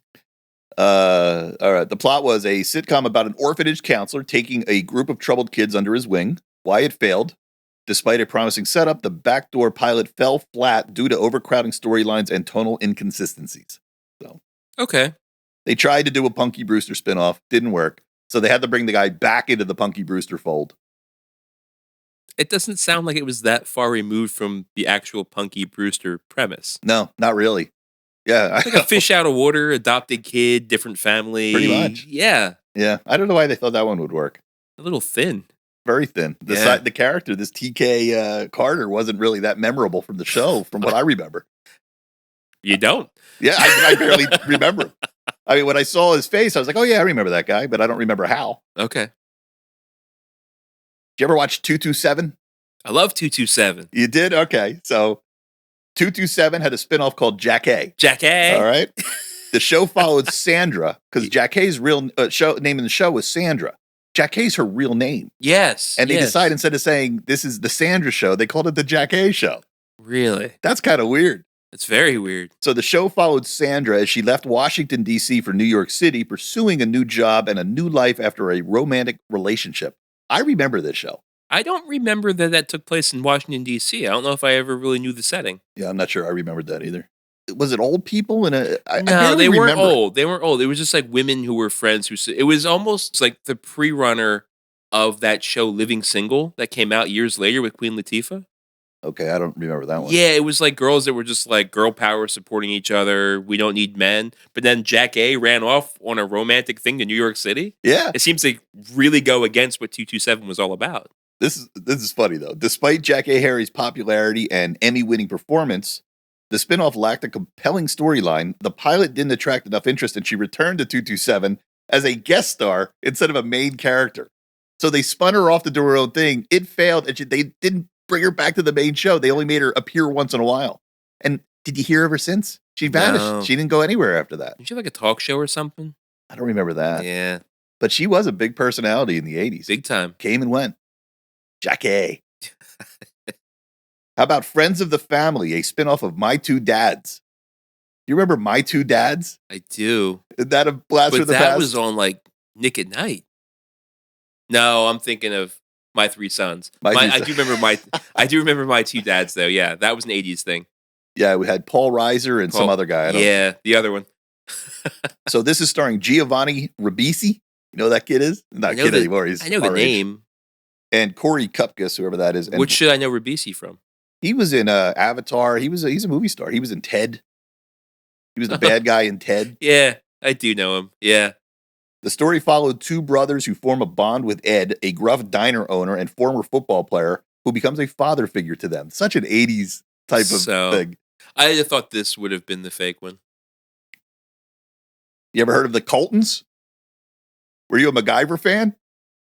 All right. The plot was a sitcom about an orphanage counselor taking a group of troubled kids under his wing. Why it failed. Despite a promising setup, the backdoor pilot fell flat due to overcrowding storylines and tonal inconsistencies. So Okay. they tried to do a Punky Brewster spinoff, didn't work. So they had to bring the guy back into the Punky Brewster fold. It doesn't sound like it was that far removed from the actual Punky Brewster premise. No, not really. Yeah, Like a fish out of water, adopted kid, different family. Pretty much. Yeah. yeah. I don't know why they thought that one would work. A little thin. Very thin. Yeah. The character, this T.K. Carter, wasn't really that memorable from the show, from what I remember. You don't. Yeah, I barely remember him. I mean, when I saw his face, I was like, oh, yeah, I remember that guy, but I don't remember how. Okay. Did you ever watch 227? I love 227. You did? Okay. So 227 had a spinoff called Jack A. Jack A. All right. The show followed Sandra because Jack A's real name in the show was Sandra. Jack A's her real name. Yes. And they yes. decided instead of saying this is the Sandra show, they called it the Jack A show. Really? That's kind of weird. It's very weird. So the show followed Sandra as she left Washington, D.C. for New York City, pursuing a new job and a new life after a romantic relationship. I remember this show. I don't remember that took place in Washington, D.C. I don't know if I ever really knew the setting. Yeah, I'm not sure I remembered that either. Was it old people? I No, barely they weren't remember it. old. They weren't old. It was just like women who were friends. It was almost like the pre-runner of that show Living Single that came out years later with Queen Latifah. Okay, I don't remember that one. Yeah, it was like girls that were just like girl power supporting each other. We don't need men. But then Jack A ran off on a romantic thing to New York City. Yeah. It seems to really go against what 227 was all about. This is funny though. Despite Jack A. Harry's popularity and Emmy-winning performance, the spinoff lacked a compelling storyline. The pilot didn't attract enough interest, and she returned to 227 as a guest star instead of a main character. So they spun her off to do her own thing. It failed, and they didn't bring her back to the main show. They only made her appear once in a while. And did you hear of her since? She vanished. No. She didn't go anywhere after that. Did you have like a talk show or something? I don't remember that. Yeah, But she was a big personality in the 80s. big time. Came and went. Jack A. How about Friends of the Family, a spinoff of My Two Dads? You remember My Two Dads? I do. Is that a blast But from the that past? was on like Nick at Night. No, I'm thinking of My Three Sons. My Three I Sons. do remember I do remember My Two Dads though. Yeah, that was an 80s thing. Yeah, we had Paul Reiser and some Paul- other guy. I don't Yeah, the other one. So this is starring Giovanni Ribisi. You know who that kid is? Not I know kid the- anymore. He's I know the our age. name. And Corey Kupkus, whoever that is. And What should I know Ribisi from? he was in Avatar. He's a movie star. He was in Ted. He was the bad guy in Ted. Yeah, I do know him. Yeah. The story followed two brothers who form a bond with Ed, a gruff diner owner and former football player who becomes a father figure to them. Such an 80s type of thing. I thought this would have been the fake one. You ever heard of the Coltons? Were you a MacGyver fan?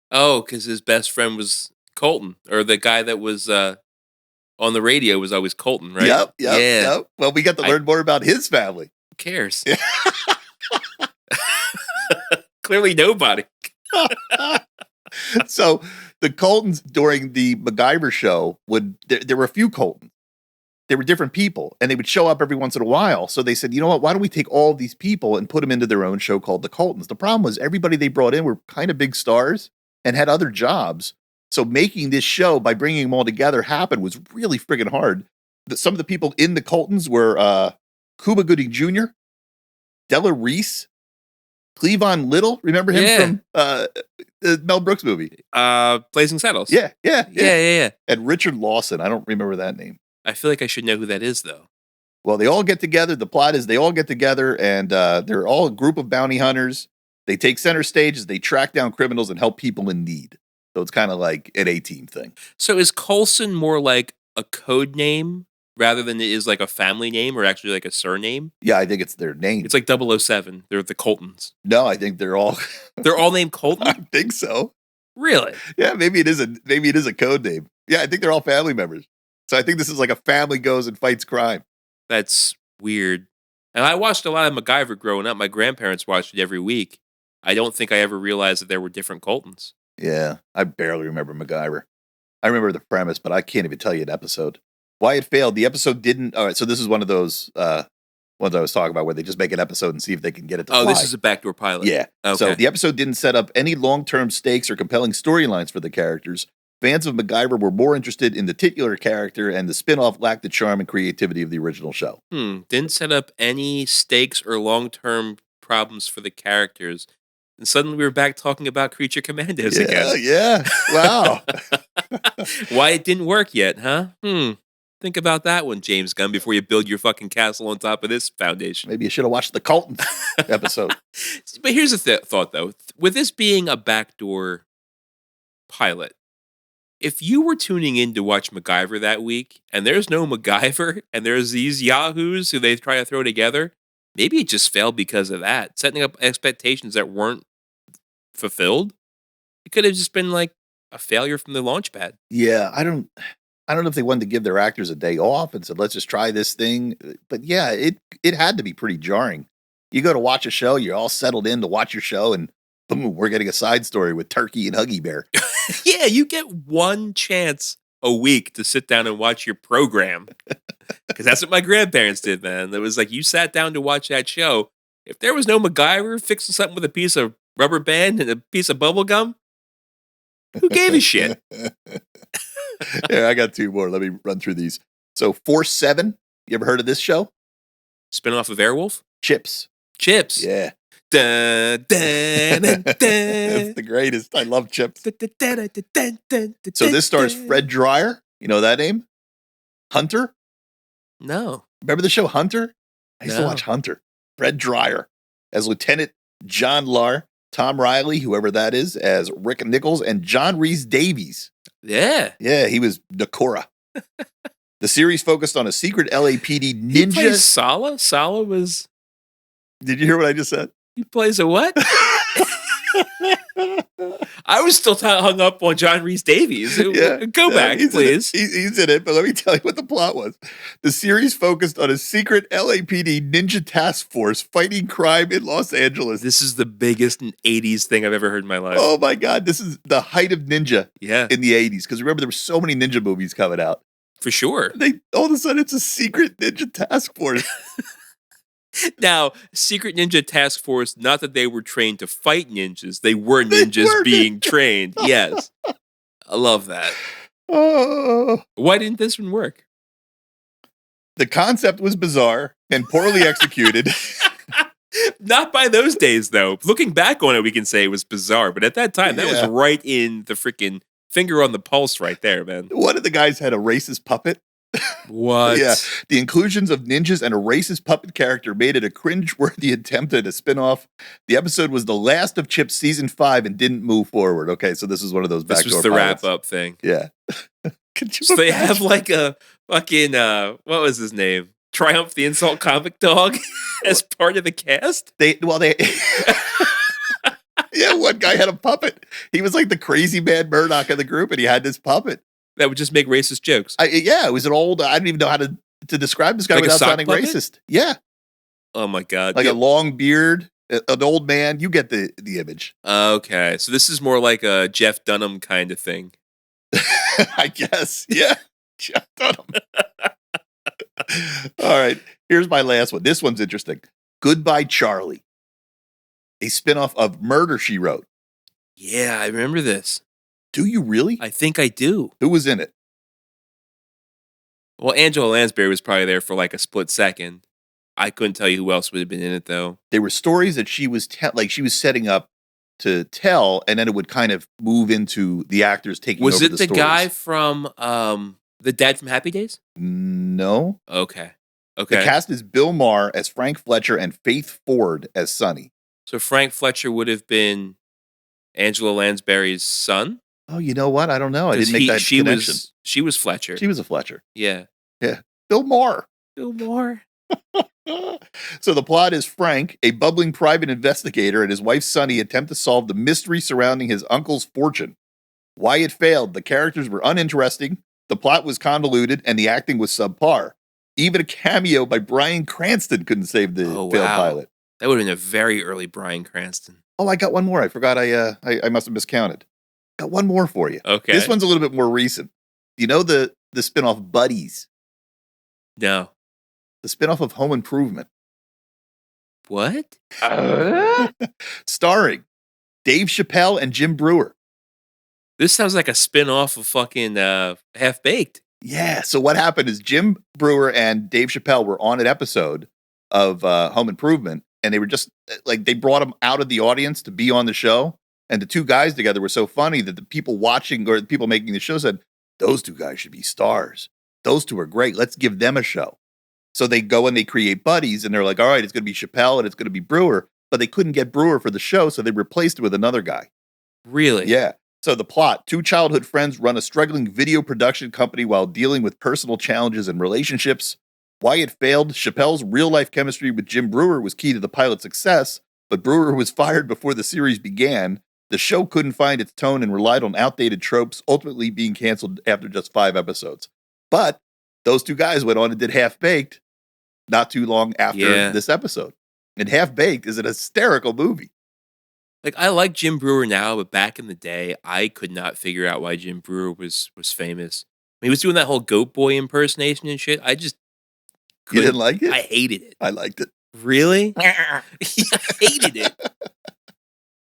Oh, because his best friend was Colton, or the guy that was on the radio was always Colton, right? Yep. Well, we got to learn more about his family. Who cares? Clearly nobody. So the Coltons during the MacGyver show there were a few Coltons. They were different people, and they would show up every once in a while. So they said, you know what, why don't we take all of these people and put them into their own show called The Coltons? The problem was everybody they brought in were kind of big stars and had other jobs. So making this show by bringing them all together happen was really friggin' hard. Some of the people in The Coltons were Cuba Gooding Jr., Della Reese, Cleavon Little. Remember him from the Mel Brooks movie? Blazing Saddles. Yeah. And Richard Lawson. I don't remember that name. I feel like I should know who that is, though. Well, they all get together. The plot is they all get together, and they're all a group of bounty hunters. They take center stage as they track down criminals and help people in need. So it's kind of like an A-team thing. So is Coulson more like a code name rather than it is like a family name or actually like a surname? Yeah, I think it's their name. It's like 007. They're the Coltons. No, I think they're all they're all named Colton? I think so. Really? Yeah, maybe it is a code name. Yeah, I think they're all family members. So I think this is like a family goes and fights crime. That's weird. And I watched a lot of MacGyver growing up. My grandparents watched it every week. I don't think I ever realized that there were different Coltons. Yeah, I barely remember MacGyver. I remember the premise, but I can't even tell you an episode. Why it failed, the episode didn't... All right, so this is one of those ones I was talking about where they just make an episode and see if they can get it to fly. This is a backdoor pilot. Yeah. Okay. So the episode didn't set up any long-term stakes or compelling storylines for the characters. Fans of MacGyver were more interested in the titular character, and the spin-off lacked the charm and creativity of the original show. Didn't set up any stakes or long-term problems for the characters. And suddenly we were back talking about Creature Commandos again. Yeah. Wow. Why it didn't work yet, huh? Think about that one, James Gunn, before you build your fucking castle on top of this foundation. Maybe you should have watched the Colton episode. But here's a thought, though. With this being a backdoor pilot, if you were tuning in to watch MacGyver that week, and there's no MacGyver, and there's these yahoos who they try to throw together, maybe it just failed because of that. Setting up expectations that weren't fulfilled. It could have just been like a failure from the launch pad. Yeah, I don't know if they wanted to give their actors a day off and said, let's just try this thing. But yeah, it had to be pretty jarring. You go to watch a show, you're all settled in to watch your show, and boom, we're getting a side story with Turkey and Huggy Bear. Yeah, you get one chance a week to sit down and watch your program. Because that's what my grandparents did, man. It was like you sat down to watch that show. If there was no MacGyver fixing something with a piece of rubber band and a piece of bubble gum, who gave a shit? Yeah, I got two more. Let me run through these. So Force 7, you ever heard of this show? Spin-off of Airwolf? Chips. Yeah. Dun, dun, dun, dun. It's the greatest. I love Chips. So this stars Fred Dryer. You know that name? Hunter? No. Remember the show Hunter? I used to No. watch Hunter. Fred Dryer as Lieutenant John Lahr, Tom Riley, whoever that is, as Rick Nichols, and John Rhys Davies. Yeah. Yeah, he was Nakora. The series focused on a secret LAPD He plays ninja. Sala? Sala was... Did you hear what I just said? He plays a what? I was still hung up on John Rhys Davies. Go back, please. He's in it, but let me tell you what the plot was. The series focused on a secret LAPD ninja task force fighting crime in Los Angeles. This is the biggest 80s thing I've ever heard in my life. Oh my God, this is the height of ninja Yeah, in the 80s. Because remember, there were so many ninja movies coming out. for sure. All of a sudden, it's a secret ninja task force. Now, Secret Ninja Task Force, not that they were trained to fight ninjas. They were ninjas being trained. Yes. I love that. Oh. Why didn't this one work? The concept was bizarre and poorly executed. Not by those days, though. Looking back on it, we can say it was bizarre. But at that time, that was Yeah. right in the freaking finger on the pulse right there, man. One of the guys had a racist puppet. What? Yeah, the inclusions of ninjas and a racist puppet character made it a cringe-worthy attempt at a spin-off. The episode was the last of Chip's season 5 and didn't move forward. Okay, so this is one of those This backdoor was the pilots. wrap-up thing. Yeah. Could you So they imagine? have like a fucking, what was his name? Triumph the Insult Comic Dog as part of the cast? They yeah, one guy had a puppet. He was like the crazy man Murdoch of the group, and he had this puppet. That would just make racist jokes. Yeah, it was an old. I don't even know how to describe this guy Like a without sock sounding puppet? racist. Yeah, Oh my God. like Yeah. a long beard, an old man. You get the image. Okay, so this is more like a Jeff Dunham kind of thing. I guess. Yeah. Jeff Dunham. All right. Here's my last one. This one's interesting. Goodbye, Charlie. A spinoff of Murder, She Wrote. Yeah, I remember this. Do you really? I think I do. Who was in it? Well, Angela Lansbury was probably there for like a split second. I couldn't tell you who else would have been in it though. There were stories that she was she was setting up to tell, and then it would kind of move into the actors taking Was over it the the stories. guy from the dad from Happy Days? No. Okay. The Okay. cast is Bill Maher as Frank Fletcher and Faith Ford as Sonny. So Frank Fletcher would have been Angela Lansbury's son? Oh, you know what? I don't know. I 'Cause didn't make that she connection. she was Fletcher. She was a Fletcher. Yeah. Bill Maher. Bill Moore. So the plot is Frank, a bubbling private investigator, and his wife Sonny attempt to solve the mystery surrounding his uncle's fortune. Why it failed, the characters were uninteresting, the plot was convoluted, and the acting was subpar. Even a cameo by Bryan Cranston couldn't save the Oh, failed wow. pilot. That would have been a very early Bryan Cranston. Oh, I got one more. I forgot. I must have miscounted. Got one more for you. Okay. This one's a little bit more recent. You know the spinoff Buddies, No. the spinoff of Home Improvement, What? starring Dave Chappelle and Jim Brewer. This sounds like a spin-off of fucking Half Baked. Yeah. So what happened is Jim Brewer and Dave Chappelle were on an episode of Home Improvement, and they were just like they brought them out of the audience to be on the show. And the two guys together were so funny that the people watching or the people making the show said, "Those two guys should be stars. Those two are great. Let's give them a show." So they go and they create Buddies, and they're like, "All right, it's going to be Chappelle and it's going to be Brewer," but they couldn't get Brewer for the show, so they replaced it with another guy. Really? Yeah. So the plot, two childhood friends run a struggling video production company while dealing with personal challenges and relationships. Why it failed, Chappelle's real-life chemistry with Jim Brewer was key to the pilot's success, but Brewer was fired before the series began. The show couldn't find its tone and relied on outdated tropes, ultimately being canceled after just 5 episodes. But those two guys went on and did Half-Baked not too long after this episode. And Half-Baked is an hysterical movie. Like I like Jim Brewer now, but back in the day, I could not figure out why Jim Brewer was famous. He was doing that whole Goat Boy impersonation and shit. I just You couldn't. didn't like it? I hated it. I liked it. Really? I hated it.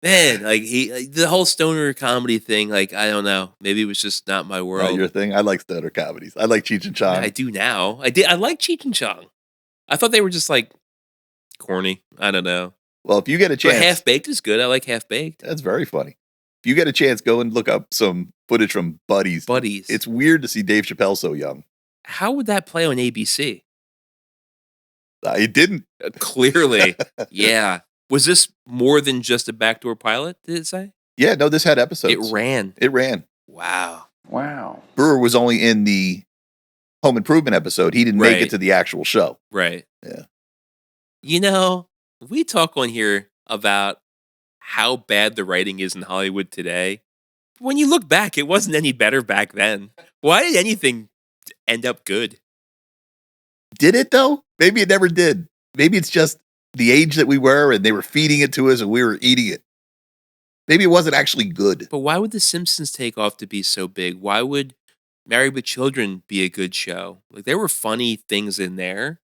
Man, like the whole stoner comedy thing, like I don't know. Maybe it was just not my Not world. your thing. I like stoner comedies. I like Cheech and Chong. I do now. I like Cheech and Chong. I thought they were just like corny. I don't know. Well, if you get a But chance, Half Baked is good. I like Half Baked. that's very funny. If you get a chance, go and look up some footage from Buddies. Buddies. It's weird to see Dave Chappelle so young. How would that play on ABC? It didn't. Clearly, yeah. Was this more than just a backdoor pilot? Did it say? Yeah, no, this had episodes. It ran. It ran. Wow. Wow. Brewer was only in the Home Improvement episode. He didn't make Right. it to the actual show. Right. Yeah. You know, we talk on here about how bad the writing is in Hollywood today. When you look back, it wasn't any better back then. Why did anything end up good? Did it though? Maybe it never did. Maybe it's just the age that we were and they were feeding it to us and we were eating it. Maybe it wasn't actually good. But why would The Simpsons take off to be so big? Why would Married with Children be a good show? Like there were funny things in there.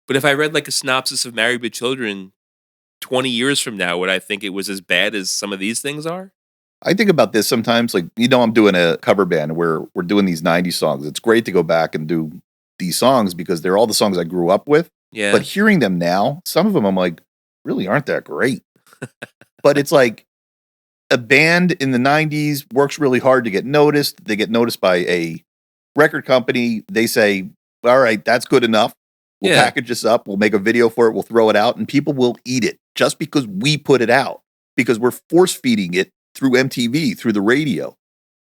But if I read like a synopsis of Married with Children 20 years from now, would I think it was as bad as some of these things are? I think about this sometimes, like, I'm doing a cover band where we're doing these 90s songs. It's great to go back and do these songs because they're all the songs I grew up with. Yeah. But hearing them now, some of them I'm like, really aren't that great. But it's like a band in the 90s works really hard to get noticed. They get noticed by a record company, they say, all right, that's good enough. We'll Yeah. package this up. We'll make a video for it. We'll throw it out and people will eat it just because we put it out, because we're force feeding it through MTV, through the radio.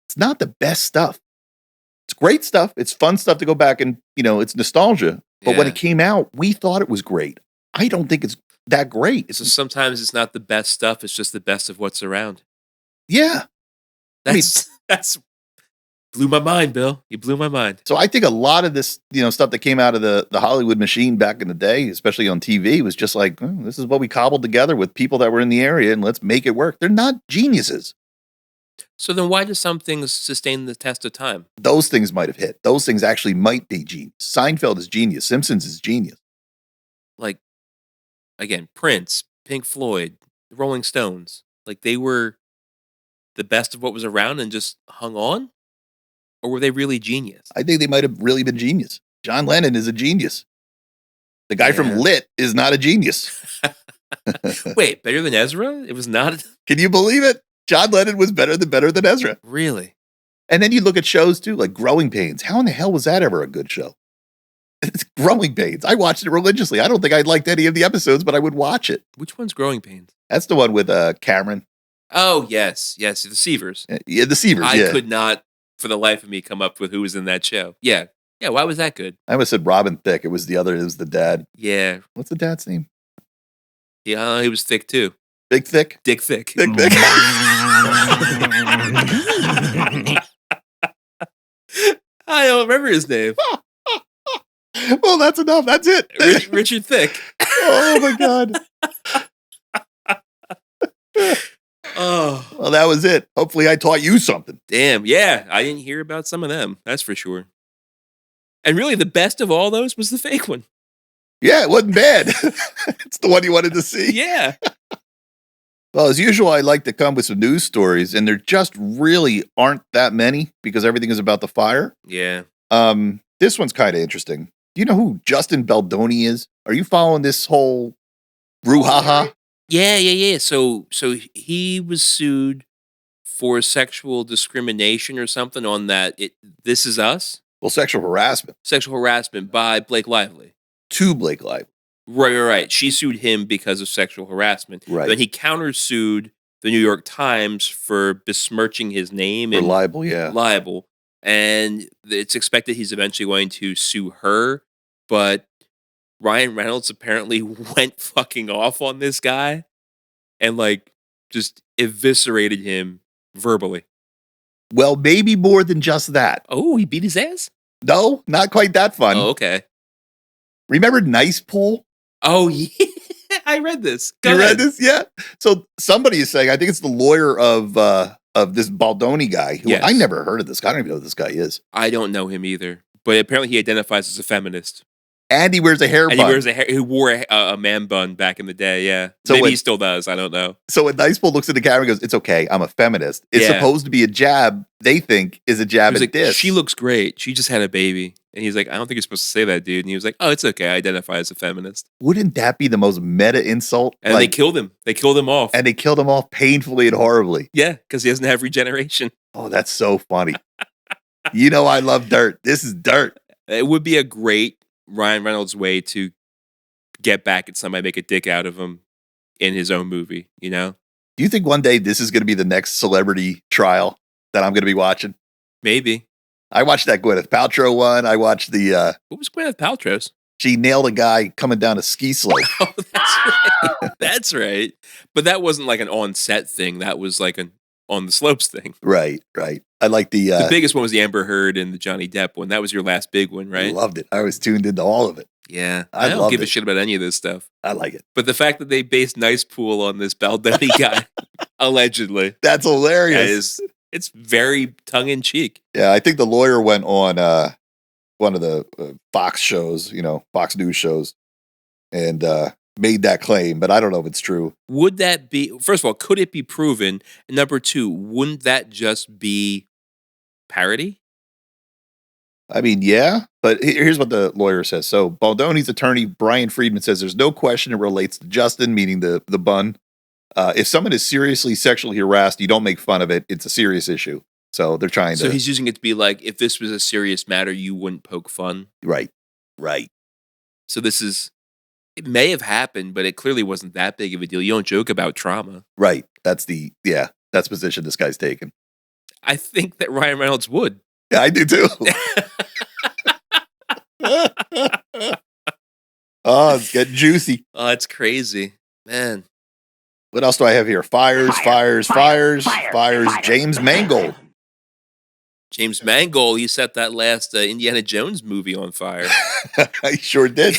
It's not the best stuff. It's great stuff. It's fun stuff to go back and, it's nostalgia. But when Yeah. it came out, we thought it was great. I don't think it's that great. So sometimes it's not the best stuff. It's just the best of what's around. Yeah. I mean- That's blew my mind, Bill. You blew my mind. So I think a lot of this, stuff that came out of the Hollywood machine back in the day, especially on TV, was just like, this is what we cobbled together with people that were in the area and let's make it work. They're not geniuses. So then why do some things sustain the test of time? Those things might have hit. Those things actually might be genius. Seinfeld is genius. Simpsons is genius. Like, again, Prince, Pink Floyd, the Rolling Stones. Like, they were the best of what was around and just hung on? Or were they really genius? I think they might have really been genius. John Lennon is a genius. The guy from Yeah. Lit is not a genius. Wait, better than Ezra? It was not Can you believe it? John Lennon was better than Ezra. really. And then you look at shows too, like Growing Pains. How in the hell was that ever a good show? It's Growing Pains. I watched it religiously. I don't think I liked any of the episodes, but I would watch it. Which one's Growing Pains? That's the one with Cameron. Oh, yes, the Seavers. Yeah, the Seavers. I Yeah. could not, for the life of me, come up with who was in that show. Yeah. Yeah, why was that good? I almost said Robin Thicke. It was the dad. Yeah. What's the dad's name? Yeah, he was thick too. Big Thick? Dick thick. Big Thick. I don't remember his name. Well, that's enough. That's it. Richard Thick. Oh, my God. Oh, Well, that was it. Hopefully I taught you something. damn. Yeah, I didn't hear about some of them. That's for sure. And really, the best of all those was the fake one. Yeah, it wasn't bad. It's the one you wanted to see. Yeah. Well, as usual, I like to come with some news stories, and there just really aren't that many because everything is about the fire. Yeah. This one's kind of interesting. Do you know who Justin Baldoni is? Are you following this whole brouhaha? Yeah. So he was sued for sexual discrimination or something on that. This Is Us? Well, sexual harassment Sexual harassment by Blake Lively. to Blake Lively. Right. She sued him because of sexual harassment. Right. Then he countersued the New York Times for besmirching his name and Reliable, yeah. libel. And it's expected he's eventually going to sue her. But Ryan Reynolds apparently went fucking off on this guy and just eviscerated him verbally. Well, maybe more than just that. Oh, he beat his ass? No, not quite that fun. Oh, okay. Remember Nice Pool? Oh, yeah. I read this. Go You ahead. read this? Yeah. So somebody is saying, I think it's the lawyer of this Baldoni guy. Who Yes. I never heard of this guy. I don't even know who this guy is. I don't know him either. But apparently he identifies as a feminist. And he wears a hair And bun. he wears he wore a man bun back in the day, yeah. So Maybe when- he still does, I don't know. So when Nice Pool looks at the camera and goes, it's okay, I'm a feminist. It's Yeah. supposed to be a jab, they think, is a He jab was at like, this. she looks great. She just had a baby. And he's like, I don't think you're supposed to say that, dude. And he was like, oh, it's okay. I identify as a feminist. Wouldn't that be the most meta insult? And they killed him. They killed him off. And they killed him off painfully and horribly. Yeah, because he doesn't have regeneration. Oh, that's so funny. You know I love dirt. This is dirt. It would be a great Ryan Reynolds way to get back at somebody, make a dick out of him in his own movie, you know? Do you think one day this is going to be the next celebrity trial that I'm going to be watching? Maybe. I watched that Gwyneth Paltrow one. I watched the, What was Gwyneth Paltrow's? she nailed a guy coming down a ski slope. Oh, that's right. That's right. But that wasn't like an on-set thing. That was like an on-the-slopes thing. Right. I like the The biggest one was the Amber Heard and the Johnny Depp one. That was your last big one, I right? loved it. I was tuned into all of it. Yeah. I I don't loved give a it. shit about any of this stuff. I like it. But the fact that they based Nice Pool on this Baldoni guy, allegedly, That's hilarious. it's very tongue-in-cheek. Yeah, I think the lawyer went on one of the Fox shows, Fox News shows, and made that claim, but I don't know if it's true. Would that be, first of all, could it be proven? And number two, wouldn't that just be parody? I mean, yeah, but here's what the lawyer says. So Baldoni's attorney, Brian Friedman, says there's no question it relates to Justin, meaning the bun. If someone is seriously sexually harassed, you don't make fun of it. It's a serious issue. So they're trying So to. he's using it to be like, if this was a serious matter, you wouldn't poke fun. Right. So it may have happened, but it clearly wasn't that big of a deal. You don't joke about trauma. Right. That's the position this guy's taking. I think that Ryan Reynolds would. Yeah, I do too. Oh, it's getting juicy. Oh, it's crazy. Man. What else do I have here? Fires. James Mangold. James Mangold, he set that last Indiana Jones movie on fire. I sure did.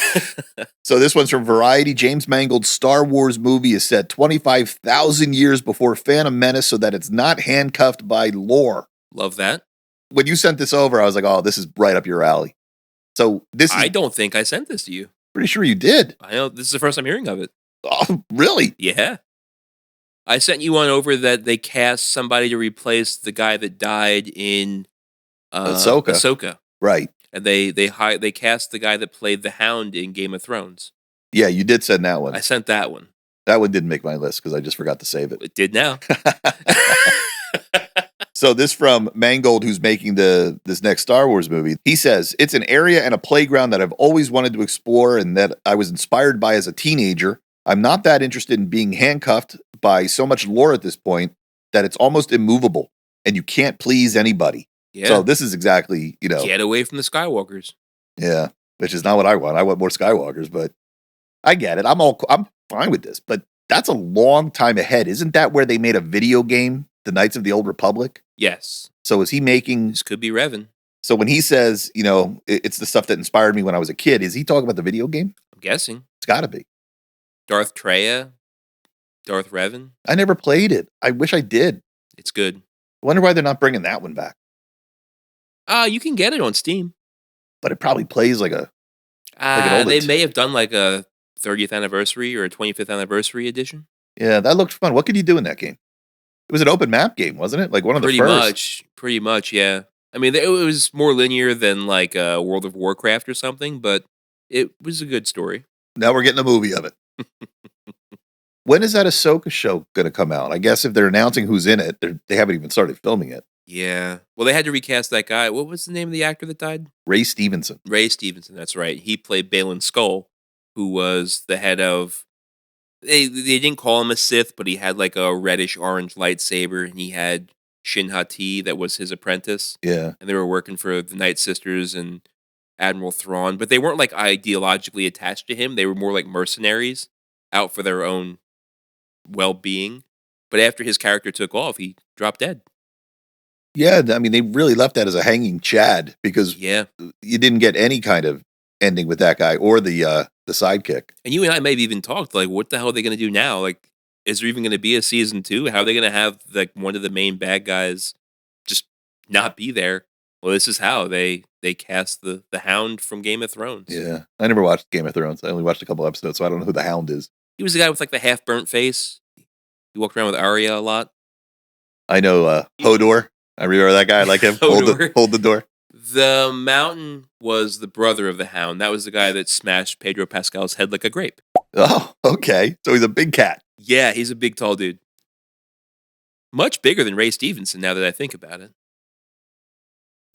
So this one's from Variety. James Mangold's Star Wars movie is set 25,000 years before Phantom Menace so that it's not handcuffed by lore. Love that. When you sent this over, I was like, oh, this is right up your alley. So this is... I don't think I sent this to you. Pretty sure you did. I know. This is the first I'm hearing of it. Oh, really? Yeah. I sent you one over that they cast somebody to replace the guy that died in Ahsoka. Right. And they cast the guy that played the Hound in Game of Thrones. Yeah, you did send that one. I sent that one. That one didn't make my list because I just forgot to save it. It did now. So this from Mangold, who's making this next Star Wars movie. He says, it's an area and a playground that I've always wanted to explore and that I was inspired by as a teenager. I'm not that interested in being handcuffed by so much lore at this point that it's almost immovable and you can't please anybody. Yeah. So this is exactly, Get away from the Skywalkers. Yeah, which is not what I want. I want more Skywalkers, but I get it. I'm fine with this, but that's a long time ahead. Isn't that where they made a video game, The Knights of the Old Republic? Yes. So is he making... This could be Revan. So when he says, it's the stuff that inspired me when I was a kid, is he talking about the video game? I'm guessing. It's got to be. Darth Treya, Darth Revan. I never played it. I wish I did. It's good. I wonder why they're not bringing that one back. You can get it on Steam. But it probably plays like an old... They may have done like a 30th anniversary or a 25th anniversary edition. Yeah, that looked fun. What could you do in that game? It was an open map game, wasn't it? Like one of the first. Pretty much, yeah. I mean, it was more linear than like World of Warcraft or something, but it was a good story. Now we're getting a movie of it. When is that Ahsoka show going to come out? I guess if they're announcing who's in it, they haven't even started filming it. Yeah. Well, they had to recast that guy. What was the name of the actor that died? Ray Stevenson. Ray Stevenson, that's right. He played Balin Skull, who was the head of... They didn't call him a Sith, but he had like a reddish-orange lightsaber, and he had Shin Hati that was his apprentice. Yeah. And they were working for the Night Sisters and Admiral Thrawn, but they weren't like ideologically attached to him. They were more like mercenaries out for their own well-being. But after his character took off, he dropped dead. Yeah, I mean, they really left that as a hanging chad because you didn't get any kind of ending with that guy or the sidekick. And you and I maybe even talked, like, what the hell are they going to do now? Like, is there even going to be a season 2? How are they going to have like one of the main bad guys just not be there? Well, this is how they cast the Hound from Game of Thrones. Yeah, I never watched Game of Thrones. I only watched a couple episodes, so I don't know who the Hound is. He was the guy with like the half-burnt face. He walked around with Arya a lot. I know Hodor. I remember that guy. I like him. hold the door. The Mountain was the brother of the Hound. That was the guy that smashed Pedro Pascal's head like a grape. Oh, okay. So he's a big cat. Yeah, he's a big, tall dude. Much bigger than Ray Stevenson, now that I think about it.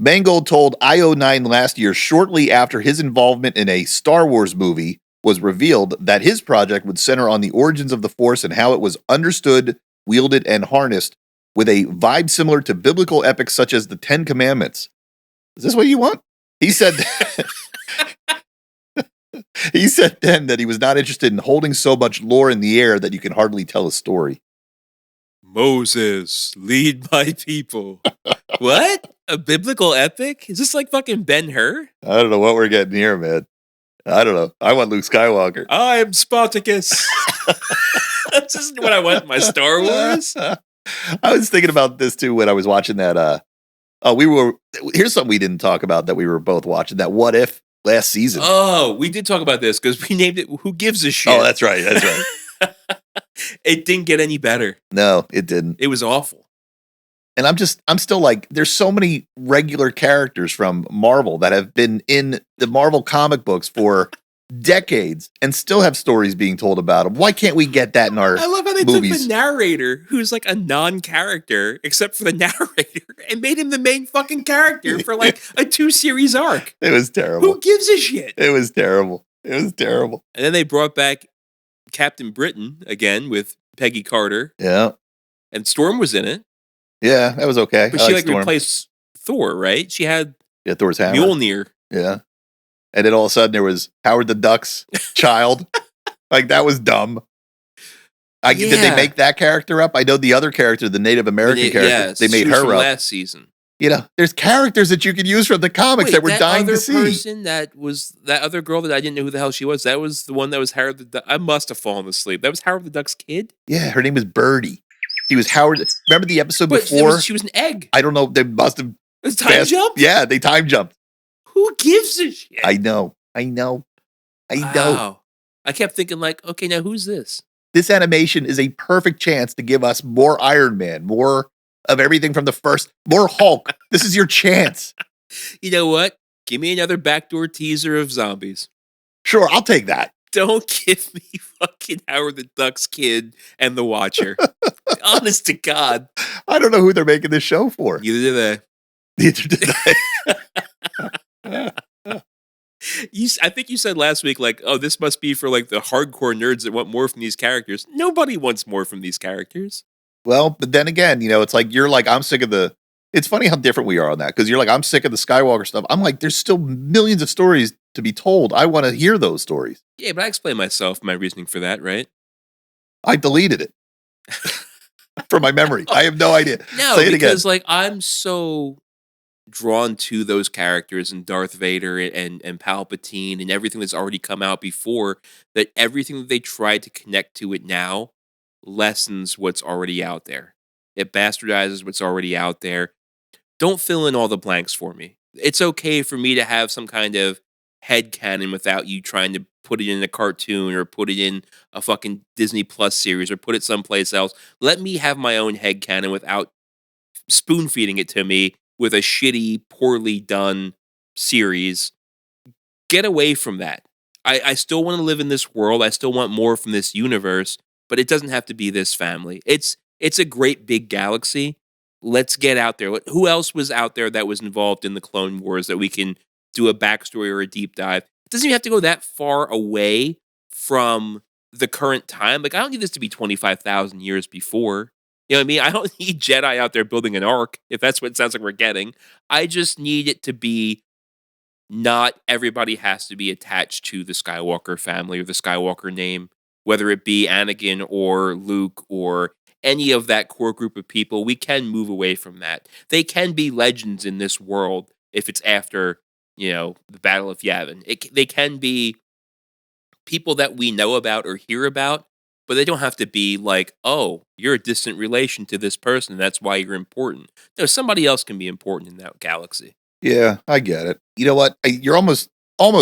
Mangold told IO9 last year, shortly after his involvement in a Star Wars movie was revealed, that his project would center on the origins of the Force and how it was understood, wielded, and harnessed with a vibe similar to biblical epics such as the Ten Commandments. Is this what you want? He said... He said then that he was not interested in holding so much lore in the air that you can hardly tell a story. Moses, lead my people. What? A biblical epic? Is this like fucking Ben-Hur? I don't know what we're getting here, man. I don't know. I want Luke Skywalker. I am Spartacus. That's just what I want in my Star Wars. I was thinking about this too when I was watching that. Here's something we didn't talk about that we were both watching. That What If last season. Oh, we did talk about this because we named it Who Gives a Shit? Oh, that's right. That's right. It didn't get any better. No, it didn't. It was awful. And I'm still like, there's so many regular characters from Marvel that have been in the Marvel comic books for decades and still have stories being told about them. Why can't we get that in our I love how they movies? took the narrator, who's like a non-character, except for the narrator, and made him the main fucking character for like a 2-series arc. It was terrible. Who gives a shit? It was terrible. It was terrible. And then they brought back Captain Britain again with Peggy Carter. Yeah. And Storm was in it. Yeah, that was okay. But I she like like Storm. replaced Thor, right? She had Thor's hammer. Mjolnir. Yeah. And then all of a sudden there was Howard the Duck's child. Like, that was dumb. Did they make that character up? I know the other character, the Native American character, they made her up. Last season. You know, there's characters that you can use from the comics that we're dying to see. That other girl that I didn't know who the hell she was. That was the one that was Howard the Duck. I must have fallen asleep. That was Howard the Duck's kid? Yeah, her name was Birdie. He was Howard. Remember the episode before? She was an egg. I don't know. They must have. It was time jump? Yeah, they time jumped. Who gives a shit? I know. Wow. I kept thinking like, okay, now who's this? This animation is a perfect chance to give us more Iron Man, more of everything from the first, more Hulk. This is your chance. You know what? Give me another backdoor teaser of zombies. Sure, I'll take that. Don't give me fucking Howard the Duck's kid and the Watcher. Honest to God. I don't know who they're making this show for. Neither do they. Neither did they. I think you said last week, like, oh, this must be for like the hardcore nerds that want more from these characters. Nobody wants more from these characters. Well, but then again, you know, it's like, you're like, I'm sick of the, it's funny how different we are on that. Because you're like, I'm sick of the Skywalker stuff. I'm like, there's still millions of stories to be told. I want to hear those stories. Yeah, but I explained my reasoning for that, right? I deleted it from my memory. I have no idea. No, Say it because again. like I'm so drawn to those characters and Darth Vader and Palpatine and everything that's already come out before, that everything that they try to connect to it now lessens what's already out there. It bastardizes what's already out there. Don't fill in all the blanks for me. It's okay for me to have some kind of headcanon without you trying to put it in a cartoon or put it in a fucking Disney Plus series or put it someplace else. Let me have my own headcanon without spoon feeding it to me with a shitty, poorly done series. Get away from that. I still want to live in this world. I still want more from this universe, but it doesn't have to be this family. It's a great big galaxy. Let's get out there. Who else was out there that was involved in the Clone Wars that we can do a backstory or a deep dive? It doesn't even have to go that far away from the current time. Like, I don't need this to be 25,000 years before. You know what I mean? I don't need Jedi out there building an ark, if that's what it sounds like we're getting. I just need it to be not everybody has to be attached to the Skywalker family or the Skywalker name, whether it be Anakin or Luke or any of that core group of people. We can move away from that. They can be legends in this world if it's after, you know, the Battle of Yavin. They can be people that we know about or hear about, but they don't have to be like, oh, you're a distant relation to this person, and that's why you're important. No, somebody else can be important in that galaxy. Yeah, I get it. You know what? You're almost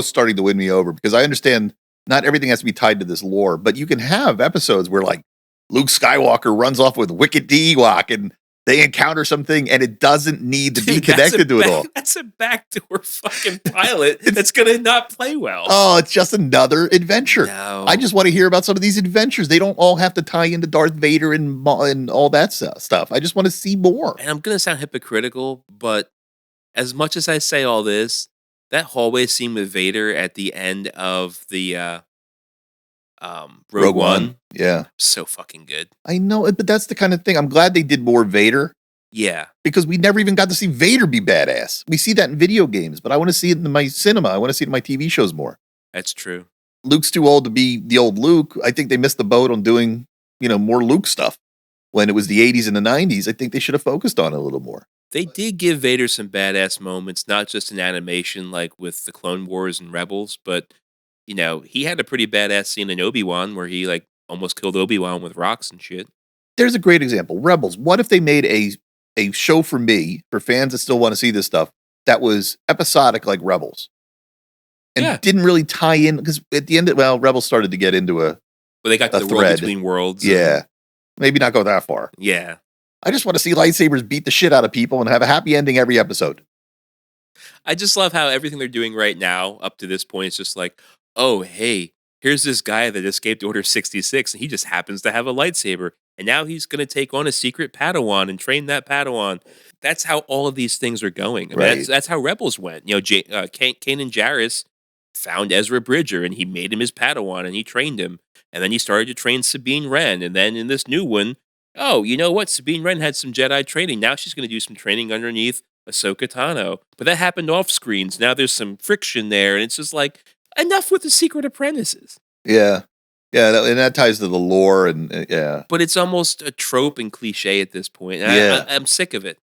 starting to win me over, because I understand not everything has to be tied to this lore, but you can have episodes where like Luke Skywalker runs off with Wicket Ewok and they encounter something and it doesn't need to be connected to it all. That's a backdoor fucking pilot that's going to not play well. Oh, it's just another adventure. No. I just want to hear about some of these adventures. They don't all have to tie into Darth Vader and all that stuff. I just want to see more. And I'm going to sound hypocritical, but as much as I say all this, that hallway scene with Vader at the end of the Rogue One. Yeah. So fucking good. I know, but that's the kind of thing. I'm glad they did more Vader. Yeah. Because we never even got to see Vader be badass. We see that in video games, but I want to see it in my cinema. I want to see it in my TV shows more. That's true. Luke's too old to be the old Luke. I think they missed the boat on doing, more Luke stuff. When it was the 80s and the 90s, I think they should have focused on it a little more. They did give Vader some badass moments, not just in animation like with the Clone Wars and Rebels, but, he had a pretty badass scene in Obi-Wan where he, almost killed Obi-Wan with rocks and shit. There's a great example. Rebels. What if they made a show for fans that still want to see this stuff, that was episodic like Rebels? And didn't really tie in, because at the end, Rebels started to get into But they got to the world between worlds. Yeah. Maybe not go that far. Yeah. I just want to see lightsabers beat the shit out of people and have a happy ending every episode. I just love how everything they're doing right now up to this point is just like, oh, hey, here's this guy that escaped Order 66 and he just happens to have a lightsaber. And now he's going to take on a secret Padawan and train that Padawan. That's how all of these things are going. I mean, Right. that's how Rebels went. You know, Kanan Jarrus found Ezra Bridger and he made him his Padawan and he trained him. And then he started to train Sabine Wren. And then in this new one, oh, you know what? Sabine Wren had some Jedi training. Now she's going to do some training underneath Ahsoka Tano. But that happened off screens. Now there's some friction there. And it's just like, enough with the secret apprentices. Yeah. Yeah, and that ties to the lore and yeah. But it's almost a trope and cliche at this point. And Yeah. I'm sick of it.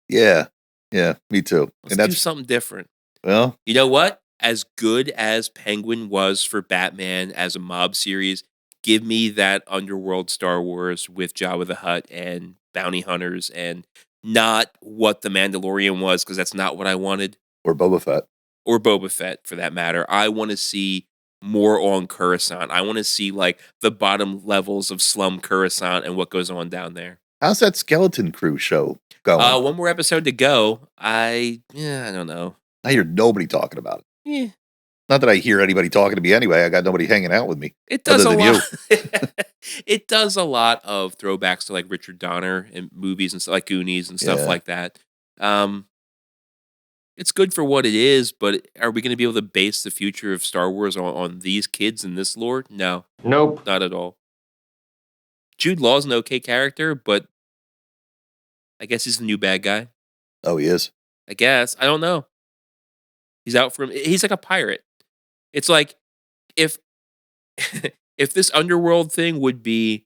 Yeah. Yeah, me too. Let's do something different. Well, You know what? As good as Penguin was for Batman as a mob series, give me that underworld Star Wars with Jabba the Hutt and bounty hunters and not what the Mandalorian was, because that's not what I wanted. or Boba Fett. Or Boba Fett, for that matter. I want to see more on Coruscant. I want to see like the bottom levels of slum Coruscant and what goes on down there. How's that Skeleton Crew show going? One more episode to go. I don't know. I hear nobody talking about it. Yeah. Not that I hear anybody talking to me anyway. I got nobody hanging out with me. It does a Other than lot. It does a lot of throwbacks to like Richard Donner and movies and stuff like Goonies and stuff Yeah. like that. It's good for what it is, but are we going to be able to base the future of Star Wars on these kids and this lore? No, Nope. not at all. Jude Law's an okay character, but I guess he's the new bad guy. Oh, he is? I guess. I don't know. He's out for him. He's like a pirate. It's like if if this underworld thing would be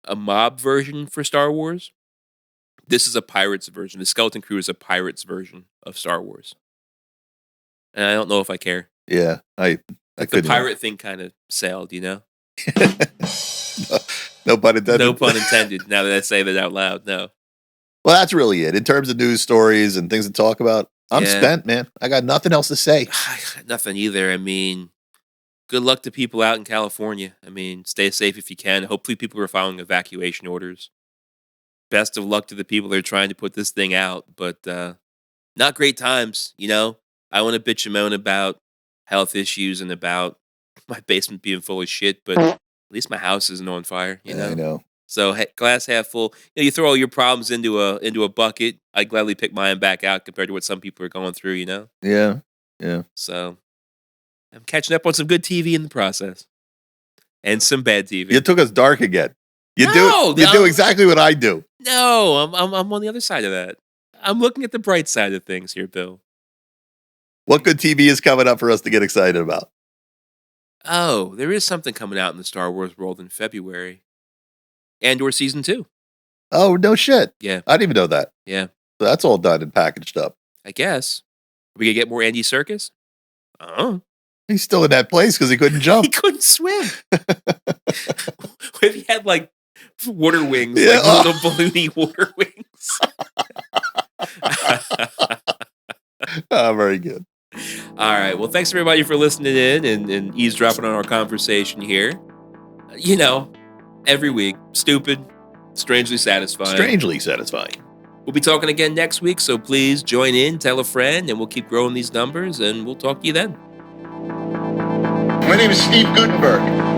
a mob version for Star Wars, this is a pirate's version. The Skeleton Crew is a pirate's version of Star Wars. And I don't know if I care. Yeah, I Like the couldn't. pirate thing kind of sailed, you know? No pun intended. No pun intended, now that I say that out loud. No. Well, that's really it. In terms of news stories and things to talk about, I'm Yeah. spent, man. I got nothing else to say. Nothing either. I mean, good luck to people out in California. I mean, stay safe if you can. Hopefully people are following evacuation orders. Best of luck to the people that are trying to put this thing out, but not great times, you know? I want to bitch and moan about health issues and about my basement being full of shit, but at least my house isn't on fire, you Yeah, know? I know. So glass half full. You know, you throw all your problems into a bucket. I'd gladly pick mine back out compared to what some people are going through, you know? Yeah, yeah. So I'm catching up on some good TV in the process. And some bad TV. You took us dark again. You No, do. You no. do exactly what I do. No, I'm on the other side of that. I'm looking at the bright side of things here, Bill. What good TV is coming up for us to get excited about? Oh, there is something coming out in the Star Wars world in February. Andor Season 2. Oh, no shit. Yeah. I didn't even know that. Yeah. So that's all done and packaged up. I guess. Are we going to get more Andy Serkis? Oh. He's still in that place because he couldn't He jump. couldn't swim. What if he had like water wings? Yeah. Like little balloony water wings. Very good. All right. Well, thanks everybody for listening in and eavesdropping on our conversation here. You know, every week, stupid, strangely satisfying. Strangely satisfying. We'll be talking again next week, so please join in, tell a friend, and we'll keep growing these numbers, and we'll talk to you then. My name is Steve Gutenberg.